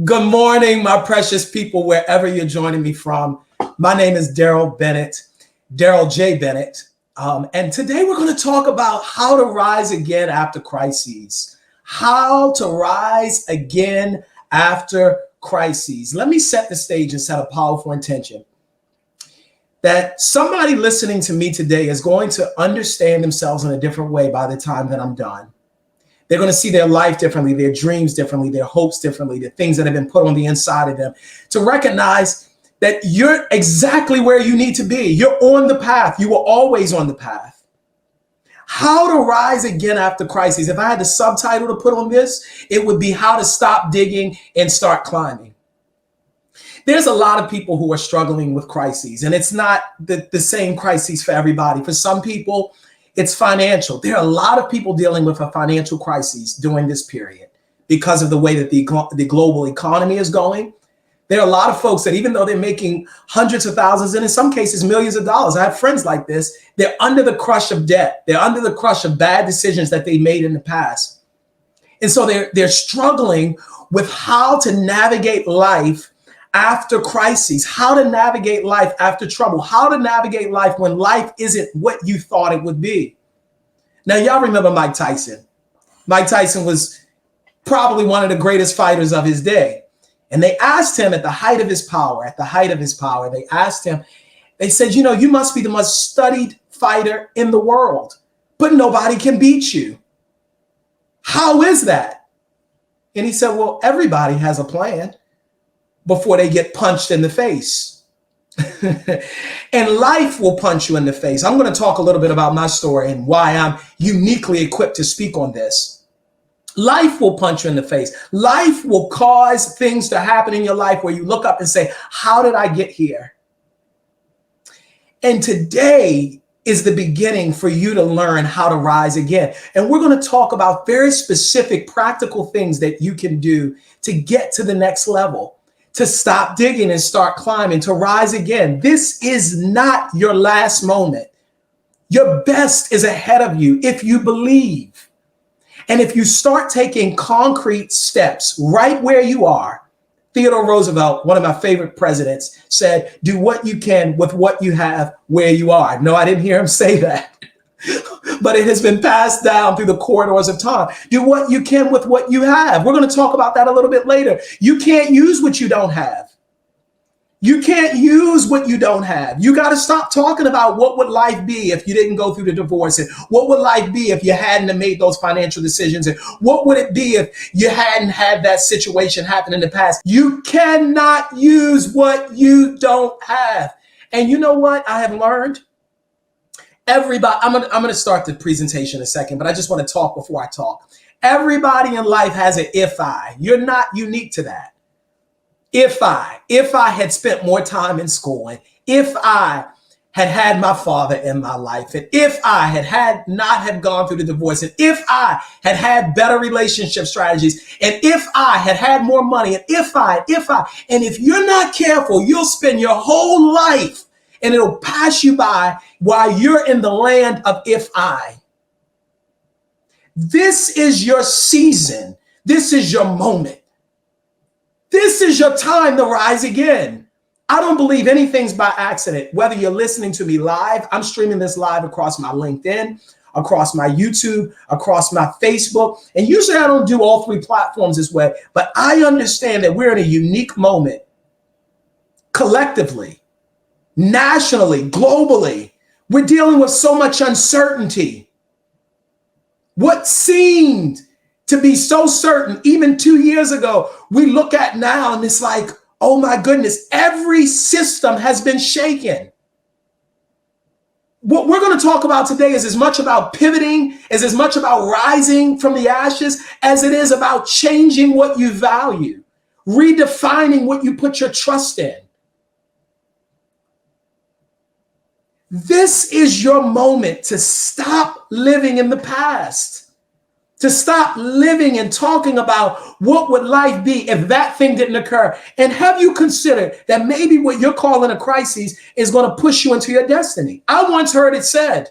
Good morning, my precious people, wherever you're joining me from. My name is Darrell Bennett, Darrell J. Bennett. And today we're going to talk about how to rise again after crises. How to rise again after crises. Let me set the stage and set a powerful intention. That somebody listening to me today is going to understand themselves in a different way by the time that I'm done. They're going to see their life differently, their dreams differently, their hopes differently, the things that have been put on the inside of them, to recognize that you're exactly where you need to be. You're on the path. You were always on the path. How to rise again after crises. If I had the subtitle to put on this, it would be how to stop digging and start climbing. There's a lot of people who are struggling with crises, and it's not the same crises for everybody. For some people, it's financial. There are a lot of people dealing with a financial crisis during this period because of the way that the global economy is going. There are a lot of folks that even though they're making hundreds of thousands and in some cases millions of dollars, I have friends like this, they're under the crush of debt. They're under the crush of bad decisions that they made in the past. And so they're struggling with how to navigate life after crises, how to navigate life after trouble, how to navigate life when life isn't what you thought it would be. Now, y'all remember Mike Tyson. Mike Tyson was probably one of the greatest fighters of his day. And they asked him at the height of his power, they asked him, they said, you know, you must be the most studied fighter in the world, but nobody can beat you. How is that? And he said, well, everybody has a plan before they get punched in the face. And life will punch you in the face. I'm going to talk a little bit about my story and why I'm uniquely equipped to speak on this. Life will punch you in the face. Life will cause things to happen in your life where you look up and say, how did I get here? And today is the beginning for you to learn how to rise again. And we're going to talk about very specific practical things that you can do to get to the next level, to stop digging and start climbing, to rise again. This is not your last moment. Your best is ahead of you if you believe. And if you start taking concrete steps right where you are. Theodore Roosevelt, one of my favorite presidents, said, do what you can with what you have where you are. No, I didn't hear him say that. But it has been passed down through the corridors of time. Do what you can with what you have. We're going to talk about that a little bit later. You can't use what you don't have. You can't use what you don't have. You got to stop talking about what would life be if you didn't go through the divorce, and what would life be if you hadn't have made those financial decisions, and what would it be if you hadn't had that situation happen in the past. You cannot use what you don't have. And you know what I have learned? Everybody, I'm gonna start the presentation in a second, but I just want to talk before I talk. Everybody in life has an if I. You're not unique to that. If I had spent more time in school, and if I had had my father in my life, and if I had not have gone through the divorce, and if I had had better relationship strategies, and if I had had more money, and and if you're not careful, you'll spend your whole life and it'll pass you by while you're in the land of if I. This is your season. This is your moment. This is your time to rise again. I don't believe anything's by accident. Whether you're listening to me live, I'm streaming this live across my LinkedIn, across my YouTube, across my Facebook. And usually I don't do all three platforms this way, but I understand that we're in a unique moment collectively, nationally, globally. We're dealing with so much uncertainty. What seemed to be so certain even 2 years ago, we look at now and it's like, oh my goodness, every system has been shaken. What we're going to talk about today is as much about pivoting, is as much about rising from the ashes, as it is about changing what you value, redefining what you put your trust in. This is your moment to stop living in the past. To stop living and talking about what would life be if that thing didn't occur. And have you considered that maybe what you're calling a crisis is going to push you into your destiny? I once heard it said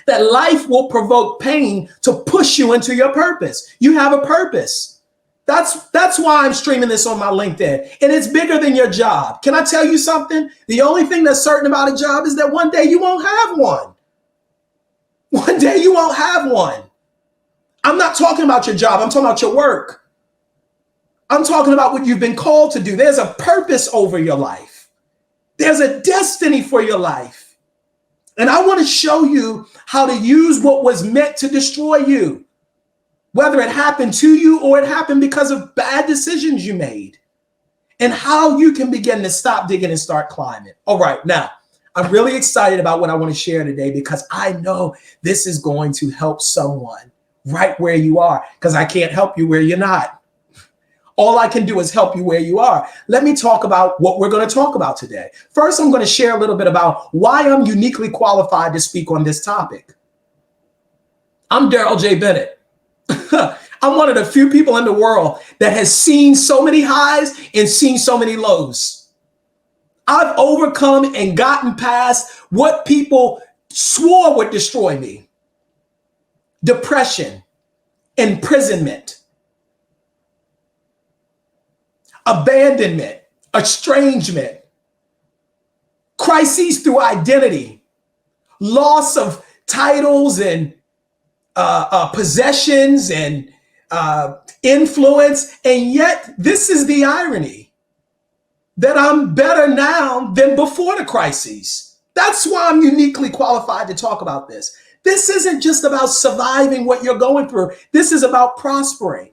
that life will provoke pain to push you into your purpose. You have a purpose. That's why I'm streaming this on my LinkedIn. And it's bigger than your job. Can I tell you something? The only thing that's certain about a job is that one day you won't have one. One day you won't have one. I'm not talking about your job. I'm talking about your work. I'm talking about what you've been called to do. There's a purpose over your life. There's a destiny for your life. And I want to show you how to use what was meant to destroy you, whether it happened to you or it happened because of bad decisions you made, and how you can begin to stop digging and start climbing. All right, now, I'm really excited about what I want to share today because I know this is going to help someone right where you are, because I can't help you where you're not. All I can do is help you where you are. Let me talk about what we're going to talk about today. First, I'm going to share a little bit about why I'm uniquely qualified to speak on this topic. I'm Darrell J. Bennett. I'm one of the few people in the world that has seen so many highs and seen so many lows. I've overcome and gotten past what people swore would destroy me. Depression, imprisonment, abandonment, estrangement, crises through identity, loss of titles and possessions and influence. And yet, this is the irony, that I'm better now than before the crises. That's why I'm uniquely qualified to talk about this. This isn't just about surviving what you're going through. This is about prospering.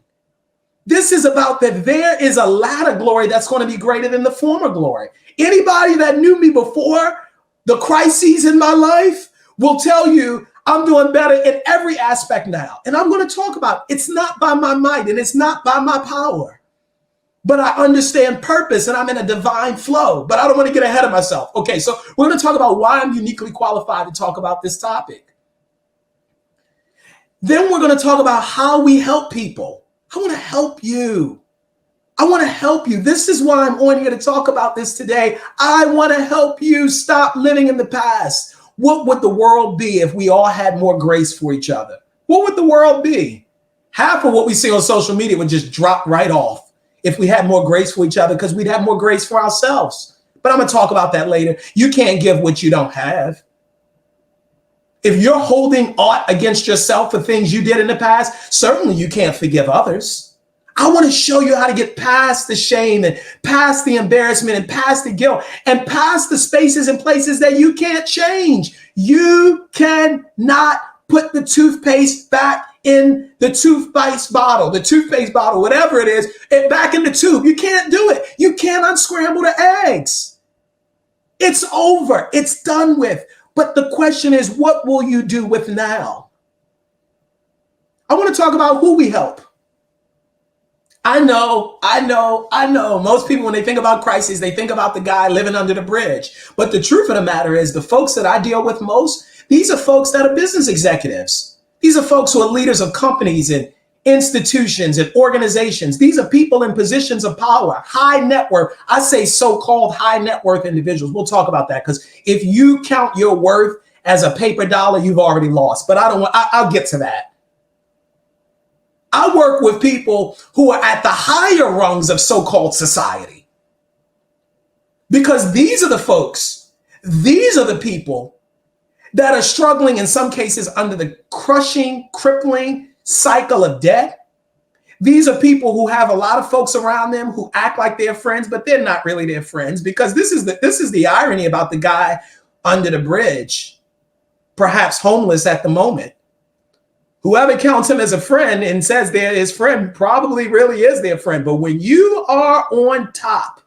This is about that there is a latter glory that's going to be greater than the former glory. Anybody that knew me before the crises in my life will tell you I'm doing better in every aspect now. And I'm going to talk about it's not by my might and it's not by my power, but I understand purpose and I'm in a divine flow. But I don't want to get ahead of myself. Okay, so we're going to talk about why I'm uniquely qualified to talk about this topic. Then we're going to talk about how we help people. I want to help you. I want to help you. This is why I'm on here to talk about this today. I want to help you stop living in the past. What would the world be if we all had more grace for each other? What would the world be? Half of what we see on social media would just drop right off if we had more grace for each other, because we'd have more grace for ourselves. But I'm going to talk about that later. You can't give what you don't have. If you're holding aught against yourself for things you did in the past, certainly you can't forgive others. I want to show you how to get past the shame and past the embarrassment and past the guilt and past the spaces and places that you can't change. You cannot put the toothpaste back in the toothpaste bottle, whatever it is, back in the tube. You can't do it. You can't unscramble the eggs. It's over. It's done with. But the question is, what will you do with now? I want to talk about who we help. I know. Most people, when they think about crises, they think about the guy living under the bridge. But the truth of the matter is, the folks that I deal with most, these are folks that are business executives. These are folks who are leaders of companies and institutions and organizations. These are people in positions of power, high net worth. I say so-called high net worth individuals. We'll talk about that, because if you count your worth as a paper dollar, you've already lost. But I'll get to that. I work with people who are at the higher rungs of so-called society, because these are the folks, these are the people that are struggling in some cases under the crushing, crippling cycle of debt. These are people who have a lot of folks around them who act like they're friends, but they're not really their friends, because this is the irony about the guy under the bridge, perhaps homeless at the moment. Whoever counts him as a friend and says they're his friend probably really is their friend. But when you are on top,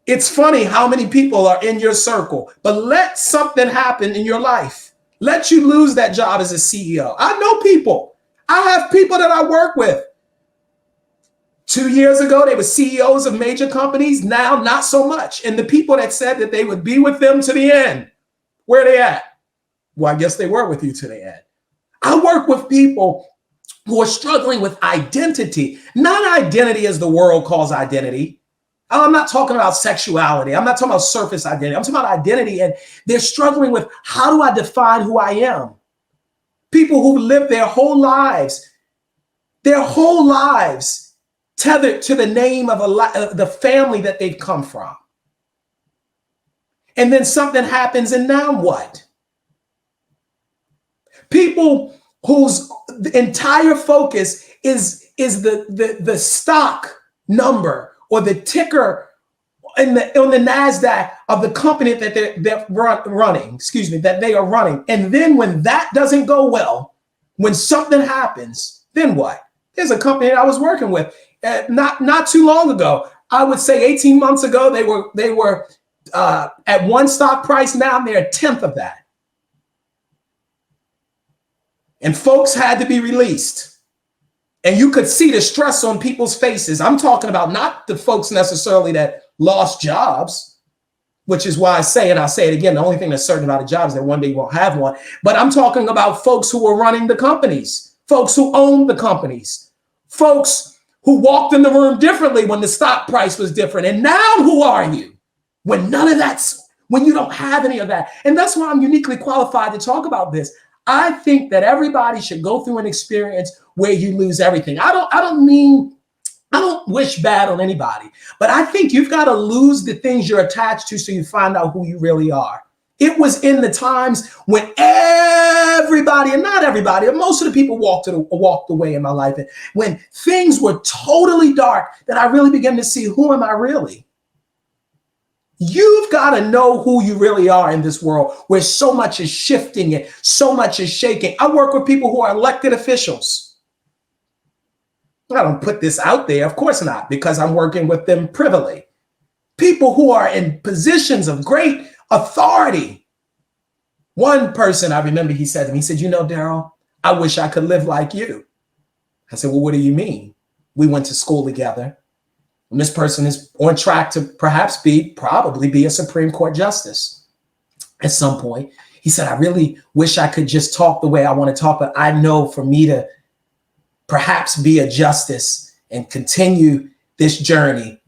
it's funny how many people are in your circle. But let something happen in your life. Let you lose that job as a CEO. I know people. I have people that I work with. 2 years ago, they were CEOs of major companies. Now, not so much. And the people that said that they would be with them to the end, where are they at? Well, I guess they were with you to the end. I work with people who are struggling with identity, not identity as the world calls identity. I'm not talking about sexuality. I'm not talking about surface identity. I'm talking about identity, and they're struggling with, how do I define who I am? People who live their whole lives Their whole lives tethered to the name of the family that they've come from. And then something happens, and now what? People whose entire focus is the stock number or the ticker on the NASDAQ of the company that they're running, that they are running. And then when that doesn't go well, when something happens, then what? There's a company that I was working with not too long ago. I would say 18 months ago, they were at one stock price. Now they're a tenth of that. And folks had to be released. And you could see the stress on people's faces. I'm talking about not the folks necessarily that lost jobs, which is why I say, and I'll say it again, the only thing that's certain about a job is that one day you won't have one. But I'm talking about folks who were running the companies, folks who owned the companies, folks who walked in the room differently when the stock price was different. And now who are you? When none of that's, when you don't have any of that. And that's why I'm uniquely qualified to talk about this. I think that everybody should go through an experience where you lose everything. I don't wish bad on anybody, but I think you've got to lose the things you're attached to so you find out who you really are. It was in the times when everybody, and not everybody, most of the people walked away in my life, and when things were totally dark, that I really began to see, who am I really? You've got to know who you really are in this world where so much is shifting and so much is shaking. I work with people who are elected officials. I don't put this out there, of course not, because I'm working with them privily. People who are in positions of great authority. One person, I remember, he said to me, he said, you know, Darrell, I wish I could live like you. I said, well, what do you mean? We went to school together. And this person is on track to perhaps probably be a Supreme Court justice at some point. He said, I really wish I could just talk the way I want to talk, but I know for me to perhaps be a justice and continue this journey,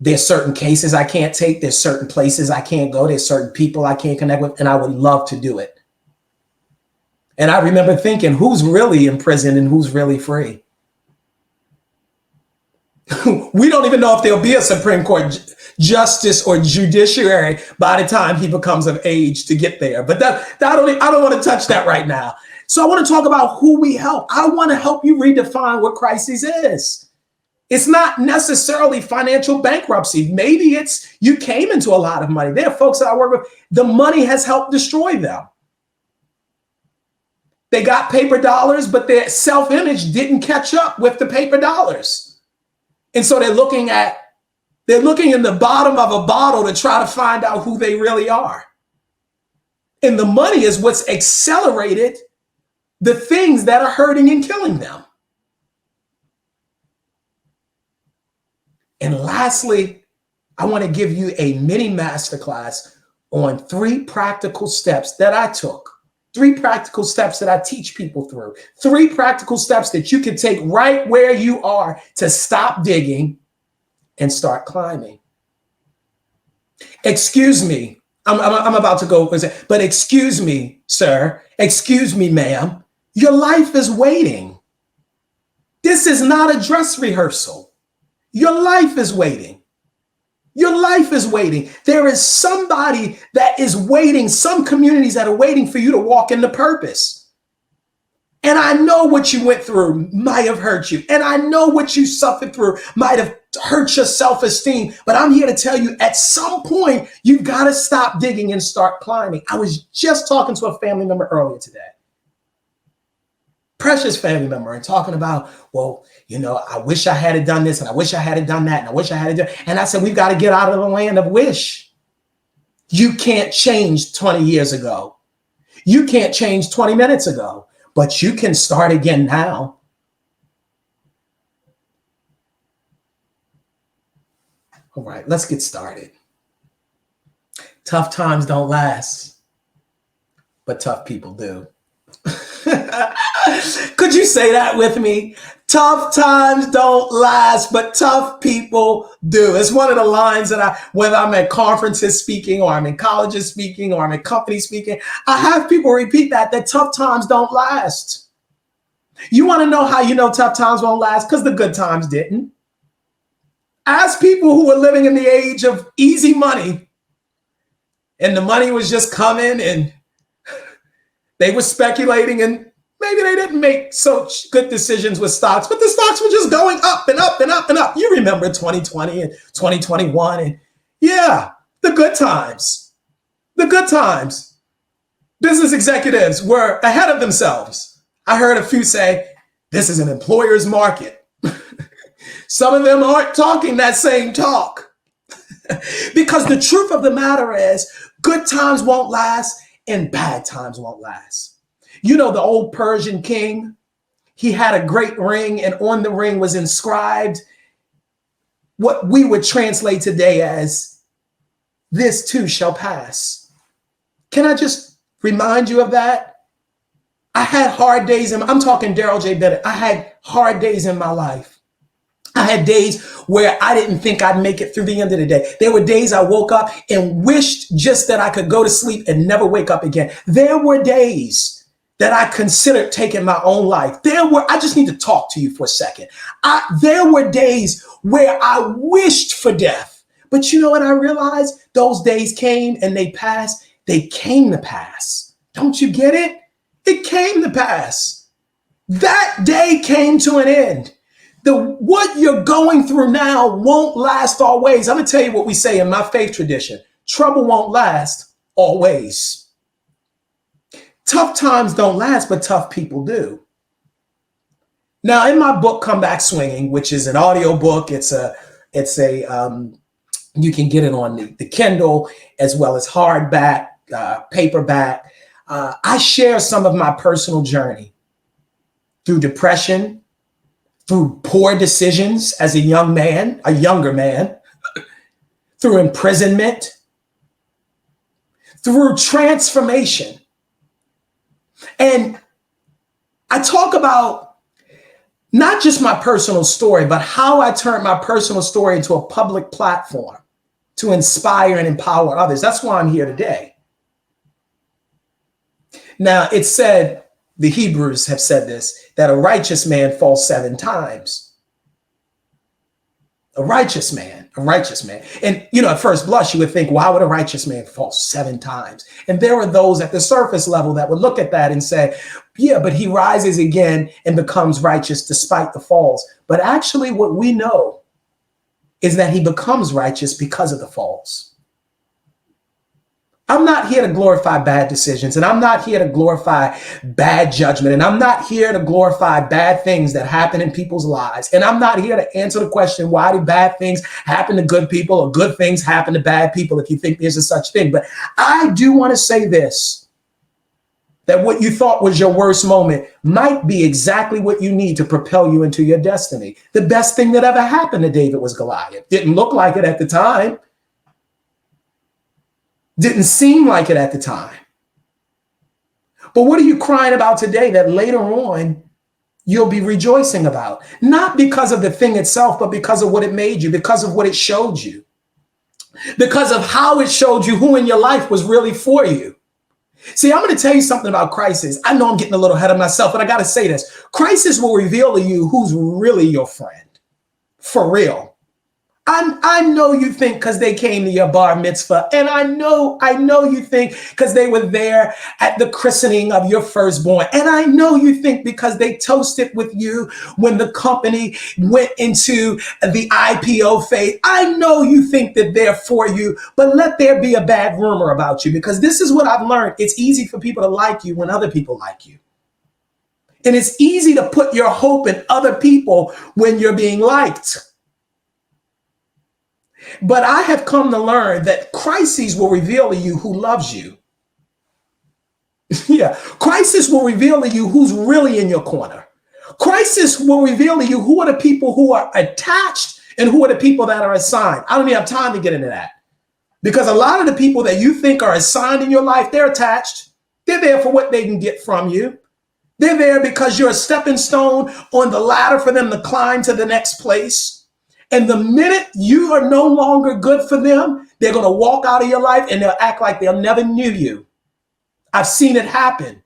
there's certain cases I can't take. There's certain places I can't go. There's certain people I can't connect with, and I would love to do it. And I remember thinking, who's really in prison and who's really free? We don't even know if there'll be a Supreme Court justice or judiciary by the time he becomes of age to get there. But I don't want to touch that right now. So I want to talk about who we help. I want to help you redefine what crisis is. It's not necessarily financial bankruptcy. Maybe it's you came into a lot of money. There are folks that I work with, the money has helped destroy them. They got paper dollars, but their self-image didn't catch up with the paper dollars. And so they're looking in the bottom of a bottle to try to find out who they really are. And the money is what's accelerated the things that are hurting and killing them. And lastly, I want to give you a mini masterclass on 3 practical steps that I took. 3 practical steps that I teach people through. 3 practical steps that you can take right where you are to stop digging and start climbing. Excuse me, I'm about to go, but excuse me, sir. Excuse me, ma'am. Your life is waiting. This is not a dress rehearsal. Your life is waiting. Your life is waiting. There is somebody that is waiting, some communities that are waiting for you to walk into purpose. And I know what you went through might have hurt you. And I know what you suffered through might have hurt your self-esteem. But I'm here to tell you, at some point, you've got to stop digging and start climbing. I was just talking to a family member earlier today. Precious family member, and talking about, well, you know, I wish I had done this, and I wish I had done that, and I wish I had done. And I said, we've got to get out of the land of wish. You can't change 20 years ago. You can't change 20 minutes ago, but you can start again now. All right, let's get started. Tough times don't last, but tough people do. Could you say that with me? Tough times don't last, but tough people do. It's one of the lines that whether I'm at conferences speaking, or I'm in colleges speaking, or I'm in companies speaking, I have people repeat that tough times don't last. You want to know how you know tough times won't last? Because the good times didn't. Ask people who were living in the age of easy money, and the money was just coming, and they were speculating, and maybe they didn't make such good decisions with stocks, but the stocks were just going up and up and up and up. You remember 2020 and 2021, and yeah, the good times. The good times. Business executives were ahead of themselves. I heard a few say, this is an employer's market. Some of them aren't talking that same talk. Because the truth of the matter is, good times won't last and bad times won't last. You know, the old Persian king, he had a great ring, and on the ring was inscribed what we would translate today as, this too shall pass. Can I just remind you of that? I had hard days, and I'm talking Darrell J. Bennett. I had hard days in my life. I had days where I didn't think I'd make it through the end of the day. There were days I woke up and wished just that I could go to sleep and never wake up again. There were days that I considered taking my own life. I just need to talk to you for a second. There were days where I wished for death. But you know what I realized? Those days came and they passed. They came to pass. Don't you get it? It came to pass. That day came to an end. What you're going through now won't last always. I'm going to tell you what we say in my faith tradition. Trouble won't last always. Tough times don't last, but tough people do. Now, in my book, Come Back Swinging, which is an audio book, you can get it on the Kindle as well as hardback, paperback. I share some of my personal journey through depression, through poor decisions as a younger man, through imprisonment, through transformation. And I talk about not just my personal story, but how I turned my personal story into a public platform to inspire and empower others. That's why I'm here today. Now, it's said, the Hebrews have said this, that a righteous man falls 7 times. A righteous man. And, you know, at first blush, you would think, why would a righteous man fall 7 times? And there are those at the surface level that would look at that and say, yeah, but he rises again and becomes righteous despite the falls. But actually what we know is that he becomes righteous because of the falls. I'm not here to glorify bad decisions, and I'm not here to glorify bad judgment, and I'm not here to glorify bad things that happen in people's lives. And I'm not here to answer the question, why do bad things happen to good people or good things happen to bad people, if you think there's a such thing. But I do want to say this, that what you thought was your worst moment might be exactly what you need to propel you into your destiny. The best thing that ever happened to David was Goliath. Didn't look like it at the time. Didn't seem like it at the time. But what are you crying about today that later on you'll be rejoicing about? Not because of the thing itself, but because of what it made you, because of what it showed you, because of how it showed you who in your life was really for you. See, I'm going to tell you something about crisis. I know I'm getting a little ahead of myself, but I got to say this. Crisis will reveal to you who's really your friend. For real. I know you think because they came to your bar mitzvah, and I know you think because they were there at the christening of your firstborn, and I know you think because they toasted with you when the company went into the IPO phase. I know you think that they're for you, but let there be a bad rumor about you, because this is what I've learned. It's easy for people to like you when other people like you. And it's easy to put your hope in other people when you're being liked. But I have come to learn that crises will reveal to you who loves you. Yeah, crisis will reveal to you who's really in your corner. Crisis will reveal to you who are the people who are attached and who are the people that are assigned. I don't even have time to get into that, because a lot of the people that you think are assigned in your life, they're attached. They're there for what they can get from you. They're there because you're a stepping stone on the ladder for them to climb to the next place. And the minute you are no longer good for them, they're going to walk out of your life and they'll act like they'll never knew you. I've seen it happen.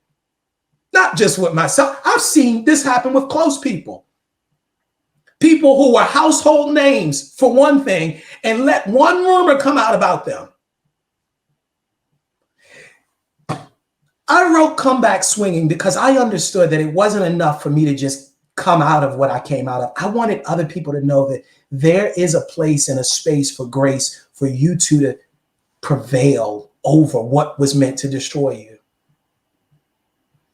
Not just with myself. I've seen this happen with close people. People who were household names for one thing, and let one rumor come out about them. I wrote Comeback Swinging because I understood that it wasn't enough for me to just come out of what I came out of. I wanted other people to know that there is a place and a space for grace for you to prevail over what was meant to destroy you.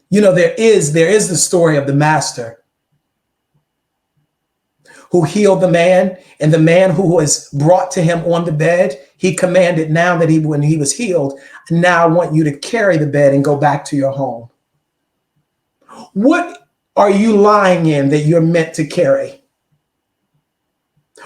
You know, there is the story of the master who healed the man, and the man who was brought to him on the bed, he commanded now that when he was healed, now I want you to carry the bed and go back to your home. What are you lying in that you're meant to carry?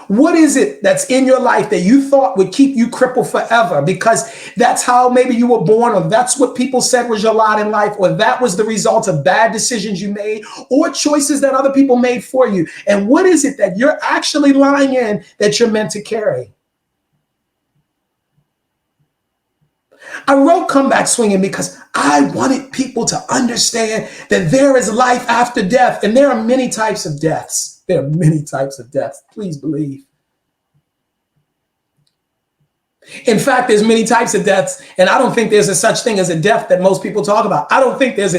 What is it that's in your life that you thought would keep you crippled forever because that's how maybe you were born, or that's what people said was your lot in life, or that was the result of bad decisions you made or choices that other people made for you? And what is it that you're actually lying in that you're meant to carry? I wrote Comeback Swinging because I wanted people to understand that there is life after death, and there are many types of deaths. There are many types of deaths. Please believe. In fact, there's many types of deaths, and I don't think there's a such thing as a death that most people talk about. I don't think there's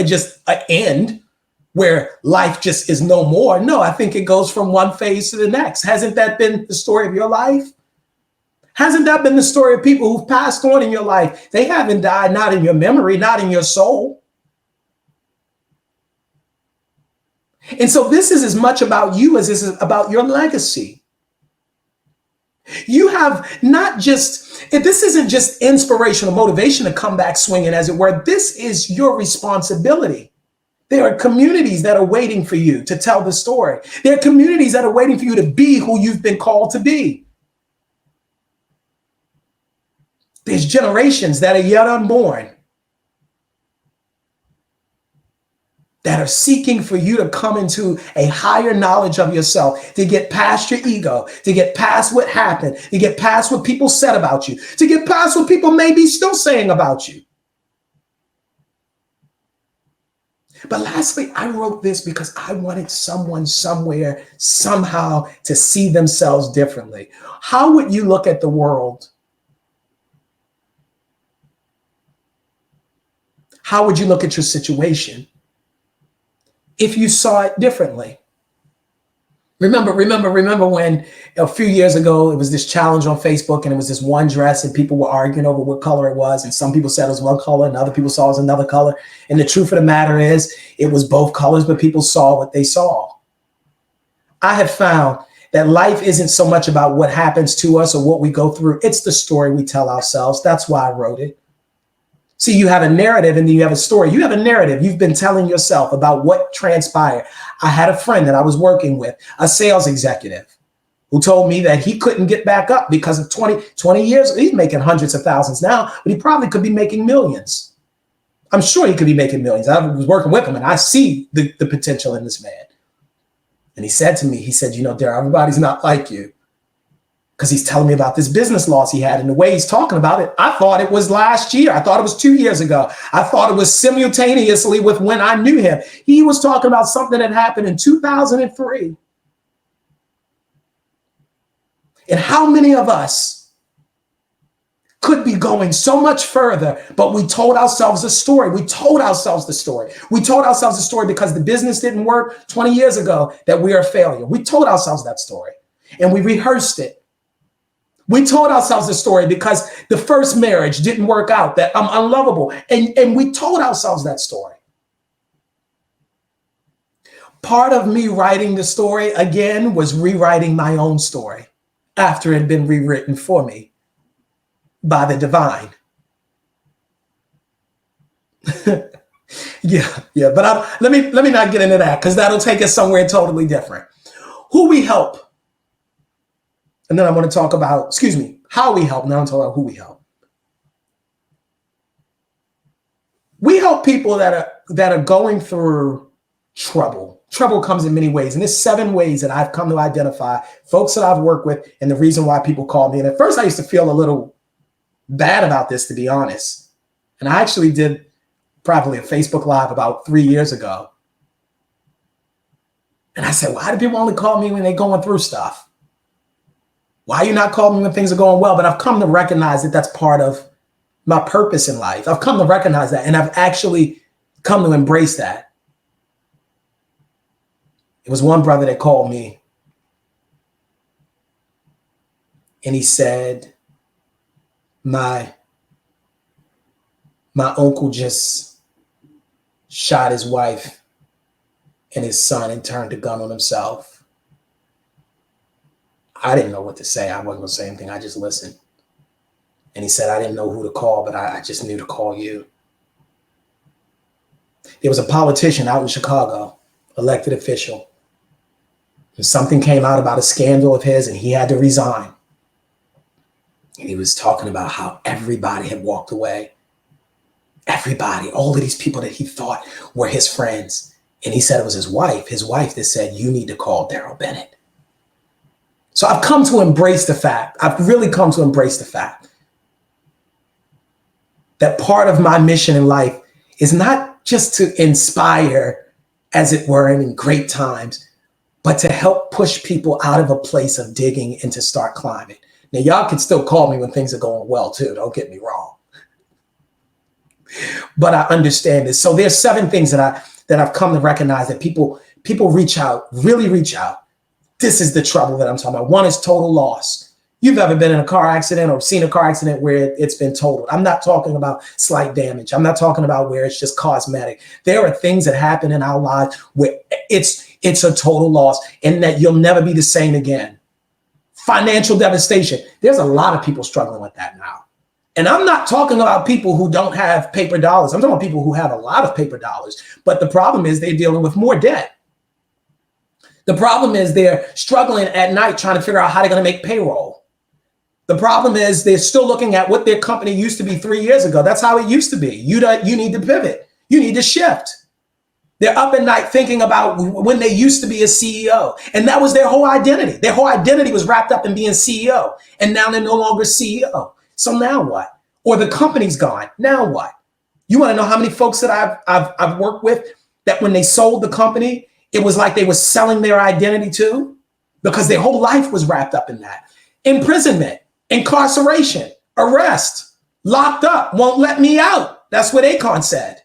just an end where life just is no more. No, I think it goes from one phase to the next. Hasn't that been the story of your life? Hasn't that been the story of people who've passed on in your life? They haven't died, not in your memory, not in your soul. And so this is as much about you as this is about your legacy. You have not just, this isn't just inspirational motivation to come back swinging, as it were. This is your responsibility. There are communities that are waiting for you to tell the story. There are communities that are waiting for you to be who you've been called to be. There's generations that are yet unborn that are seeking for you to come into a higher knowledge of yourself, to get past your ego, to get past what happened, to get past what people said about you, to get past what people may be still saying about you. But lastly, I wrote this because I wanted someone somewhere, somehow, to see themselves differently. How would you look at the world? How would you look at your situation if you saw it differently? Remember when a few years ago, it was this challenge on Facebook, and it was this one dress, and people were arguing over what color it was. And some people said it was one color and other people saw it was another color. And the truth of the matter is it was both colors, but people saw what they saw. I have found that life isn't so much about what happens to us or what we go through. It's the story we tell ourselves. That's why I wrote it. See, you have a narrative and then you have a story. You have a narrative you've been telling yourself about what transpired. I had a friend that I was working with, a sales executive, who told me that he couldn't get back up because of 20 years. He's making hundreds of thousands now, but he probably could be making millions. I'm sure he could be making millions. I was working with him and I see the potential in this man. And he said to me, he said, you know, Darrell, everybody's not like you. Because he's telling me about this business loss he had, and the way he's talking about it, I thought it was last year. I thought it was 2 years ago. I thought it was simultaneously with when I knew him. He was talking about something that happened in 2003. And how many of us could be going so much further, but we told ourselves a story. We told ourselves the story. We told ourselves the story because the business didn't work 20 years ago, that we are a failure. We told ourselves that story, and we rehearsed it. We told ourselves the story because the first marriage didn't work out, that I'm unlovable. And we told ourselves that story. Part of me writing the story again was rewriting my own story after it had been rewritten for me by the divine. Yeah. But let me not get into that, because that'll take us somewhere totally different. Who we help. And then I want to talk about, how we help. Now I'm talking about who we help. We help people that are going through trouble. Trouble comes in many ways. And there's 7 ways that I've come to identify folks that I've worked with, and the reason why people call me. And at first I used to feel a little bad about this, to be honest. And I actually did probably a Facebook Live about 3 years ago. And I said, why do people only call me when they're going through stuff? Why are you not calling me when things are going well? But I've come to recognize that that's part of my purpose in life. I've come to recognize that, and I've actually come to embrace that. It was one brother that called me, and he said, my uncle just shot his wife and his son and turned the gun on himself. I didn't know what to say. I wasn't going to say anything. I just listened. And he said, I didn't know who to call, but I just knew to call you. There was a politician out in Chicago, elected official, and something came out about a scandal of his, and he had to resign. And he was talking about how everybody had walked away. Everybody, all of these people that he thought were his friends. And he said it was his wife that said, you need to call Darrell Bennett. So I've come to embrace the fact, I've really come to embrace the fact that part of my mission in life is not just to inspire, as it were, and in great times, but to help push people out of a place of digging and to start climbing. Now, y'all can still call me when things are going well, too. Don't get me wrong. But I understand this. So there's 7 things that I've come to recognize that people reach out, really reach out. This is the trouble that I'm talking about. 1 is total loss. You've ever been in a car accident or seen a car accident where it's been totaled. I'm not talking about slight damage. I'm not talking about where it's just cosmetic. There are things that happen in our lives where it's a total loss and that you'll never be the same again. Financial devastation. There's a lot of people struggling with that now. And I'm not talking about people who don't have paper dollars. I'm talking about people who have a lot of paper dollars. But the problem is they're dealing with more debt. The problem is they're struggling at night trying to figure out how they're going to make payroll. The problem is they're still looking at what their company used to be 3 years ago. That's how it used to be. You need to pivot. You need to shift. They're up at night thinking about when they used to be a CEO. And that was their whole identity. Their whole identity was wrapped up in being CEO. And now they're no longer CEO. So now what? Or the company's gone. Now what? You want to know how many folks that I've worked with that when they sold the company, it was like they were selling their identity too, because their whole life was wrapped up in that. Imprisonment, incarceration, arrest, locked up, won't let me out. That's what Akon said.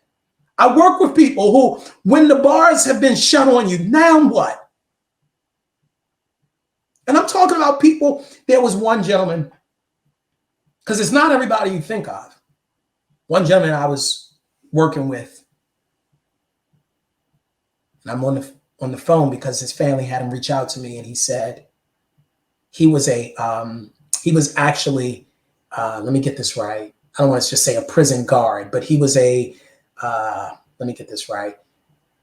I work with people who, when the bars have been shut on you, now what? And I'm talking about people. There was one gentleman, because it's not everybody you think of. One gentleman I was working with, and I'm on the phone because his family had him reach out to me, and he said he was actually, let me get this right. I don't want to just say a prison guard, but he was let me get this right.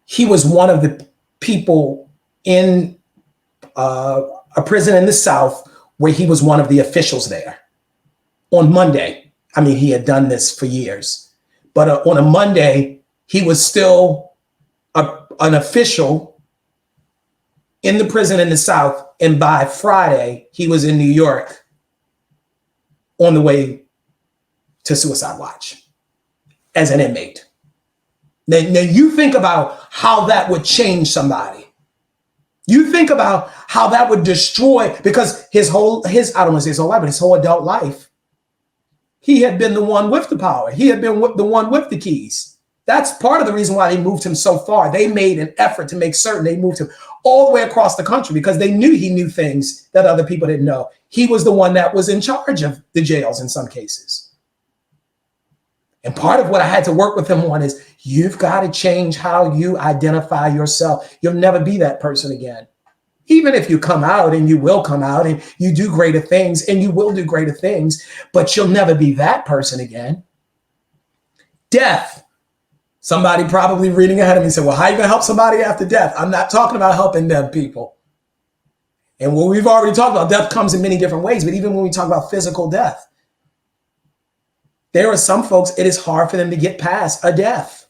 He was one of the people in a prison in the South where he was one of the officials there. On Monday, I mean, he had done this for years, but on a Monday, he was still an official in the prison in the South. And by Friday, he was in New York on the way to suicide watch as an inmate. Now you think about how that would change somebody. You think about how that would destroy, because I don't want to say his whole life, but his whole adult life, he had been the one with the power. He had been the one with the keys. That's part of the reason why they moved him so far. They made an effort to make certain they moved him all the way across the country because they knew he knew things that other people didn't know. He was the one that was in charge of the jails in some cases. And part of what I had to work with him on is you've got to change how you identify yourself. You'll never be that person again. Even if you come out, and you will come out, and you do greater things, and you will do greater things, but you'll never be that person again. Death. Somebody probably reading ahead of me said, well, how are you going to help somebody after death? I'm not talking about helping them, people. And what we've already talked about, death comes in many different ways, but even when we talk about physical death, there are some folks, it is hard for them to get past a death.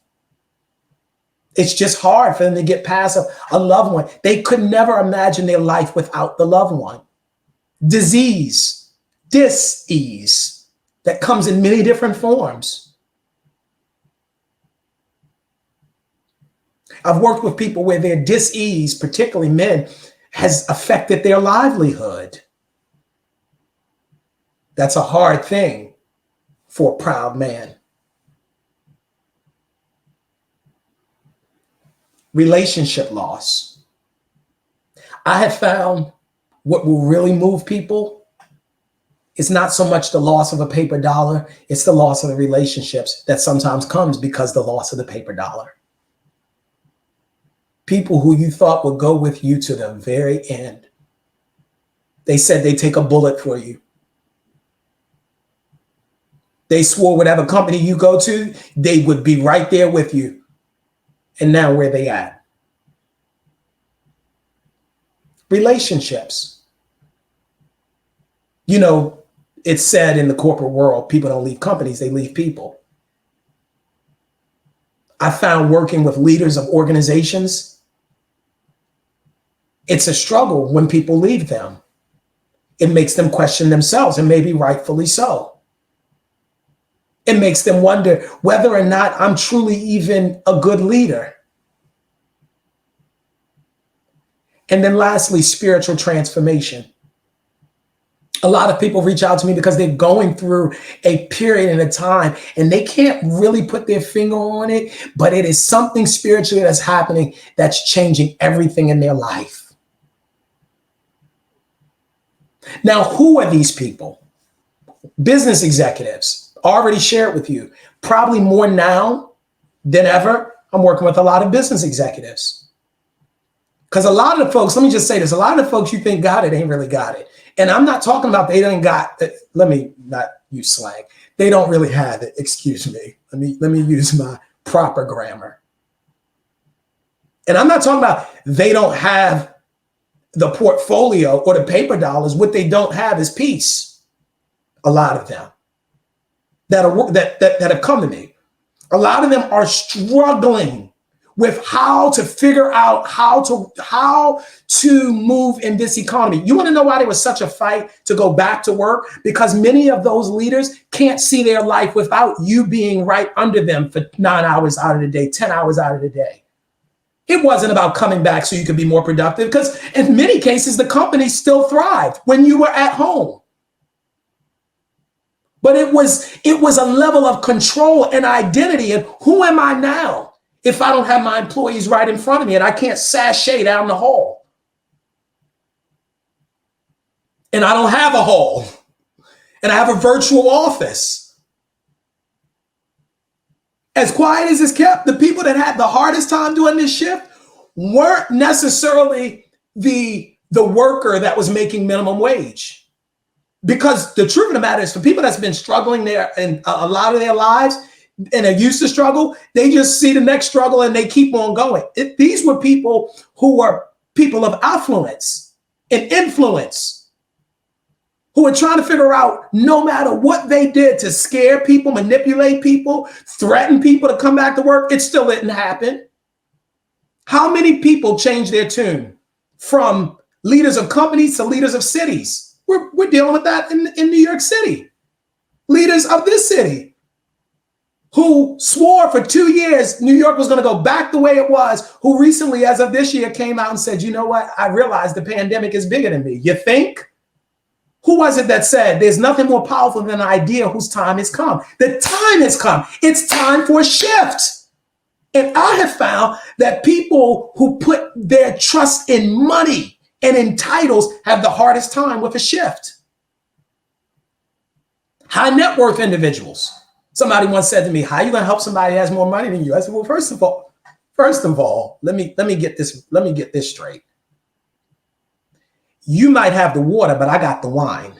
It's just hard for them to get past a loved one. They could never imagine their life without the loved one. Disease, dis-ease, that comes in many different forms. I've worked with people where their dis-ease, particularly men, has affected their livelihood. That's a hard thing for a proud man. Relationship loss. I have found what will really move people is not so much the loss of a paper dollar, it's the loss of the relationships that sometimes comes because the loss of the paper dollar. People who you thought would go with you to the very end. They said they'd take a bullet for you. They swore whatever company you go to, they would be right there with you. And now where they at? Relationships. You know, it's said in the corporate world, people don't leave companies, they leave people. I found working with leaders of organizations, it's a struggle when people leave them. It makes them question themselves, and maybe rightfully so. It makes them wonder whether or not I'm truly even a good leader. And then lastly, spiritual transformation. A lot of people reach out to me because they're going through a period and a time and they can't really put their finger on it, but it is something spiritually that's happening that's changing everything in their life. Now, who are these people? Business executives. Already shared with you, probably more now than ever. I'm working with a lot of business executives. Because a lot of the folks, let me just say this, a lot of the folks you think got it ain't really got it. And I'm not talking about they didn't got it. Let me not use slang. They don't really have it. Excuse me. Let me use my proper grammar. And I'm not talking about they don't have the portfolio or the paper dollars. What they don't have is peace. A lot of them that have come to me. A lot of them are struggling with how to figure out how to move in this economy. You want to know why there was such a fight to go back to work? Because many of those leaders can't see their life without you being right under them for 9 hours out of the day, 10 hours out of the day. It wasn't about coming back so you could be more productive, because in many cases, the company still thrived when you were at home. But it was a level of control and identity. And who am I now if I don't have my employees right in front of me and I can't sashay down the hall? And I don't have a hall. And I have a virtual office. As quiet as it's kept, the people that had the hardest time doing this shift weren't necessarily the worker that was making minimum wage. Because the truth of the matter is, for people that's been struggling there in a lot of their lives and are used to struggle, they just see the next struggle and they keep on going. These were people who were people of affluence and influence, who were trying to figure out, no matter what they did to scare people, manipulate people, threaten people to come back to work, it still didn't happen. How many people changed their tune from leaders of companies to leaders of cities? We're dealing with that in New York City. Leaders of this city who swore for 2 years New York was going to go back the way it was, who recently, as of this year, came out and said, you know what? I realized the pandemic is bigger than me. You think? Who was it that said there's nothing more powerful than an idea whose time has come? The time has come. It's time for a shift. And I have found that people who put their trust in money and in titles have the hardest time with a shift. High net worth individuals. Somebody once said to me, how are you going to help somebody who has more money than you? I said, well, first of all, let me get this straight. You might have the water, but I got the wine.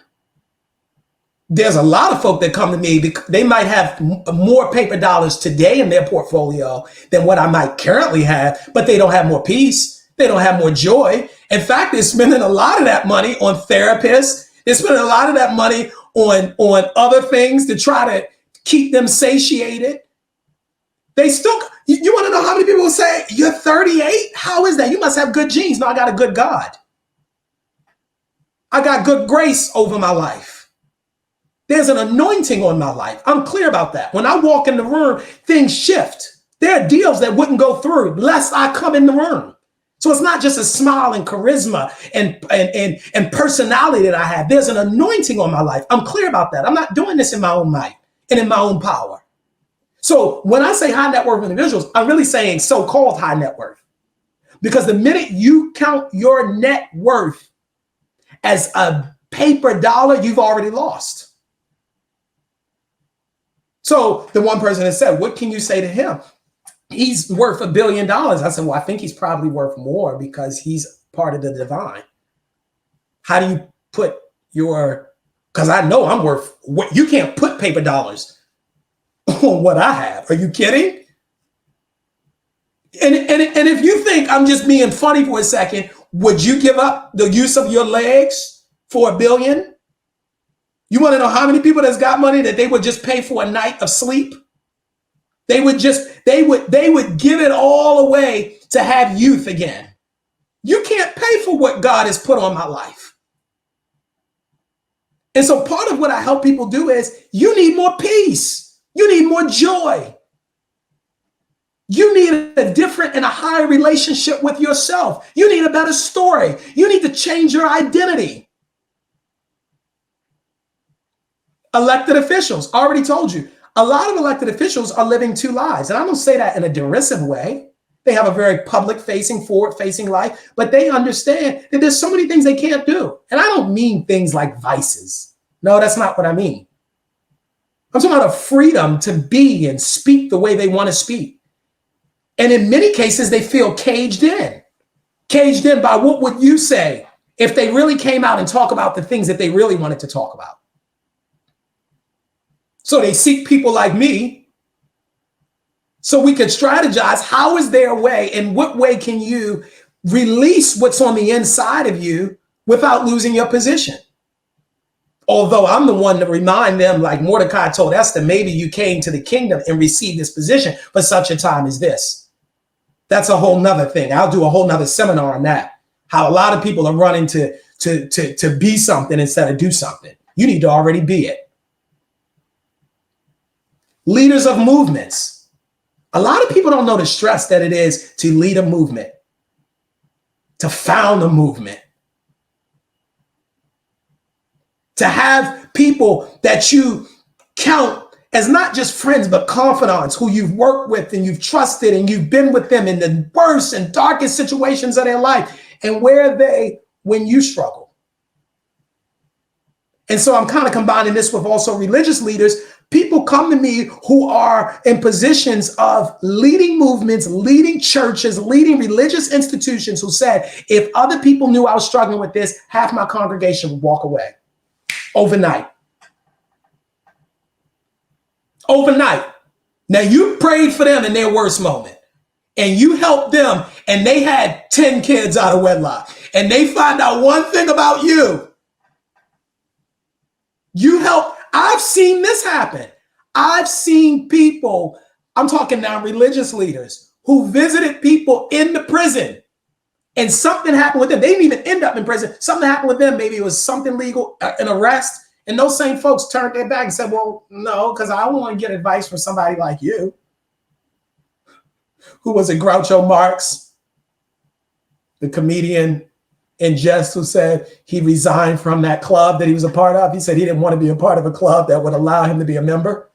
There's a lot of folk that come to me, they might have more paper dollars today in their portfolio than what I might currently have, but they don't have more peace. They don't have more joy. In fact, they're spending a lot of that money on therapists. They're spending a lot of that money on other things to try to keep them satiated. They still, you want to know how many people say, you're 38? How is that? You must have good genes. No, I got a good God. I got good grace over my life. There's an anointing on my life. I'm clear about that. When I walk in the room, things shift. There are deals that wouldn't go through lest I come in the room. So it's not just a smile and charisma and personality that I have. There's an anointing on my life. I'm clear about that. I'm not doing this in my own might and in my own power. So when I say high net worth individuals, I'm really saying so-called high net worth. Because the minute you count your net worth as a paper dollar, you've already lost. So the one person has said, what can you say to him? He's worth $1 billion. I said, well, I think he's probably worth more because he's part of the divine. How do you put your, because I know I'm worth what you can't put paper dollars on what I have. Are you kidding? And if you think I'm just being funny for a second, would you give up the use of your legs for $1 billion? You want to know how many people that's got money that they would just pay for a night of sleep? They would give it all away to have youth again. You can't pay for what God has put on my life. And so part of what I help people do is you need more peace. You need more joy. You need a different and a higher relationship with yourself. You need a better story. You need to change your identity. Elected officials, already told you, a lot of elected officials are living two lives. And I don't say that in a derisive way. They have a very public-facing, forward-facing life, but they understand that there's so many things they can't do. And I don't mean things like vices. No, that's not what I mean. I'm talking about a freedom to be and speak the way they want to speak. And in many cases, they feel caged in by what would you say if they really came out and talk about the things that they really wanted to talk about. So they seek people like me so we could strategize. How is there a way? In what way can you release what's on the inside of you without losing your position? Although I'm the one to remind them, like Mordecai told Esther, maybe you came to the kingdom and received this position for such a time as this. That's a whole nother thing. I'll do a whole nother seminar on that. How a lot of people are running to be something instead of do something. You need to already be it. Leaders of movements. A lot of people don't know the stress that it is to lead a movement, to found a movement, to have people that you count as not just friends, but confidants who you've worked with and you've trusted and you've been with them in the worst and darkest situations of their life. And where are they when you struggle? And so I'm kind of combining this with also religious leaders. People come to me who are in positions of leading movements, leading churches, leading religious institutions who said, if other people knew I was struggling with this, half my congregation would walk away overnight. Overnight. Now you prayed for them in their worst moment and you helped them and they had 10 kids out of wedlock and they find out one thing about you. You help. I've seen this happen. I've seen people, I'm talking now religious leaders, who visited people in the prison and something happened with them. They didn't even end up in prison. Something happened with them. Maybe it was something legal, an arrest. And those same folks turned their back and said, well, no, because I don't want to get advice from somebody like you. Who was it? Groucho Marx, the comedian in jest, who said he resigned from that club that he was a part of. He said he didn't want to be a part of a club that would allow him to be a member.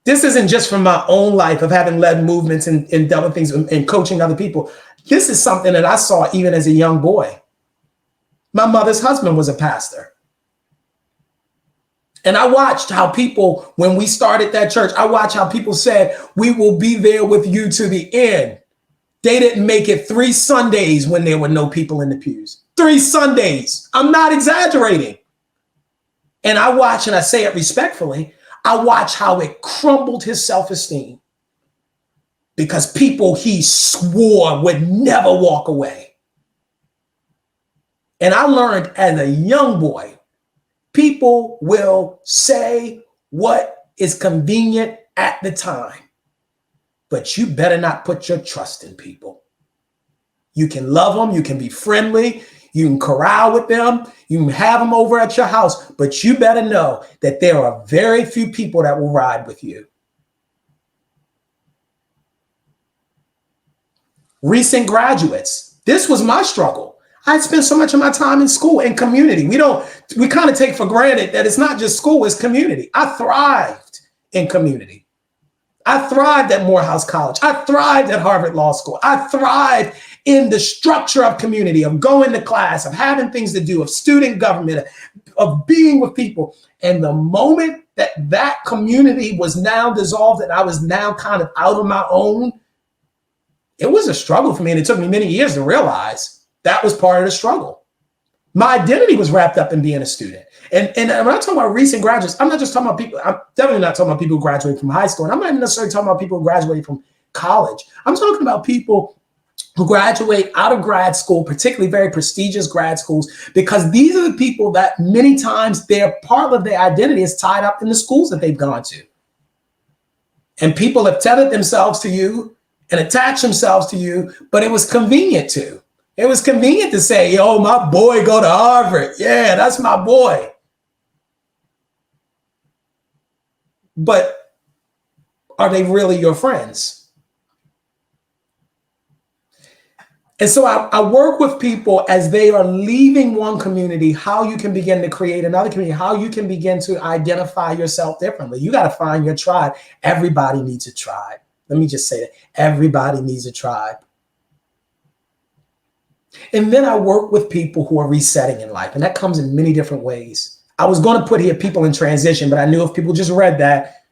This isn't just from my own life of having led movements and dealt with things and coaching other people. This is something that I saw even as a young boy. My mother's husband was a pastor. And I watched how people, when we started that church, I watched how people said, we will be there with you to the end. They didn't make it 3 Sundays when there were no people in the pews. 3 Sundays. I'm not exaggerating. And I watch, and I say it respectfully, I watch how it crumbled his self-esteem because people he swore would never walk away. And I learned as a young boy, people will say what is convenient at the time, but you better not put your trust in people. You can love them. You can be friendly. You can corral with them. You can have them over at your house, but you better know that there are very few people that will ride with you. Recent graduates. This was my struggle. I spent so much of my time in school and community. We kind of take for granted that it's not just school, it's community. I thrived in community. I thrived at Morehouse College. I thrived at Harvard Law School. I thrived in the structure of community, of going to class, of having things to do, of student government, of being with people. And the moment that that community was now dissolved and I was now kind of out on my own, it was a struggle for me. And it took me many years to realize that was part of the struggle. My identity was wrapped up in being a student. And when I'm talking about recent graduates, I'm not just talking about people, I'm definitely not talking about people who graduate from high school. And I'm not necessarily talking about people who graduate from college. I'm talking about people who graduate out of grad school, particularly very prestigious grad schools, because these are the people that many times their part of their identity is tied up in the schools that they've gone to. And people have tethered themselves to you and attached themselves to you, but it was convenient to. It was convenient to say, yo, my boy go to Harvard. Yeah, that's my boy. But are they really your friends? And so I work with people as they are leaving one community, how you can begin to create another community, how you can begin to identify yourself differently. You got to find your tribe. Everybody needs a tribe. Let me just say that. Everybody needs a tribe. And then I work with people who are resetting in life, and that comes in many different ways. I was going to put here people in transition, but I knew if people just read that,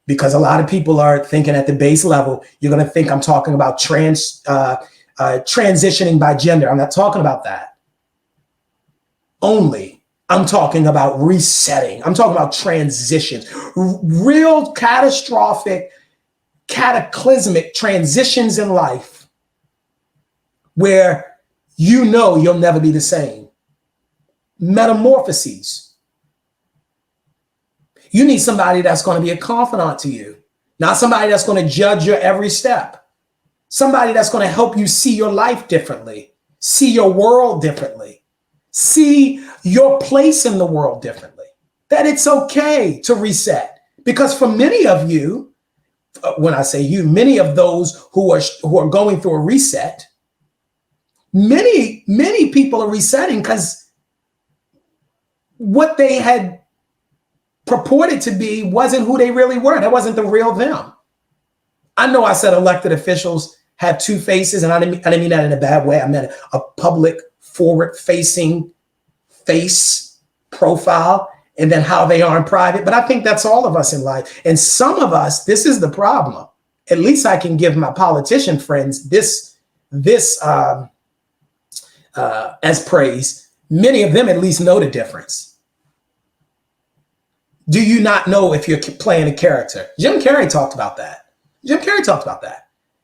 because a lot of people are thinking at the base level, you're going to think I'm talking about transitioning by gender. I'm not talking about that. Only I'm talking about resetting. I'm talking about transitions, real catastrophic, cataclysmic transitions in life where you know you'll never be the same. Metamorphoses. You need somebody that's going to be a confidant to you, not somebody that's going to judge your every step. Somebody that's going to help you see your life differently, see your world differently, see your place in the world differently, that it's okay to reset. Because for many of you, when I say you, many of those who are going through a reset, many people are resetting because what they had purported to be wasn't who they really were. That wasn't the real them. I know I said elected officials have two faces, and I didn't mean that in a bad way. I meant a public, forward-facing face profile, and then how they are in private. But I think that's all of us in life. And some of us, this is the problem. At least I can give my politician friends this as praise. Many of them at least know the difference. Do you not know if you're playing a character? Jim Carrey talked about that.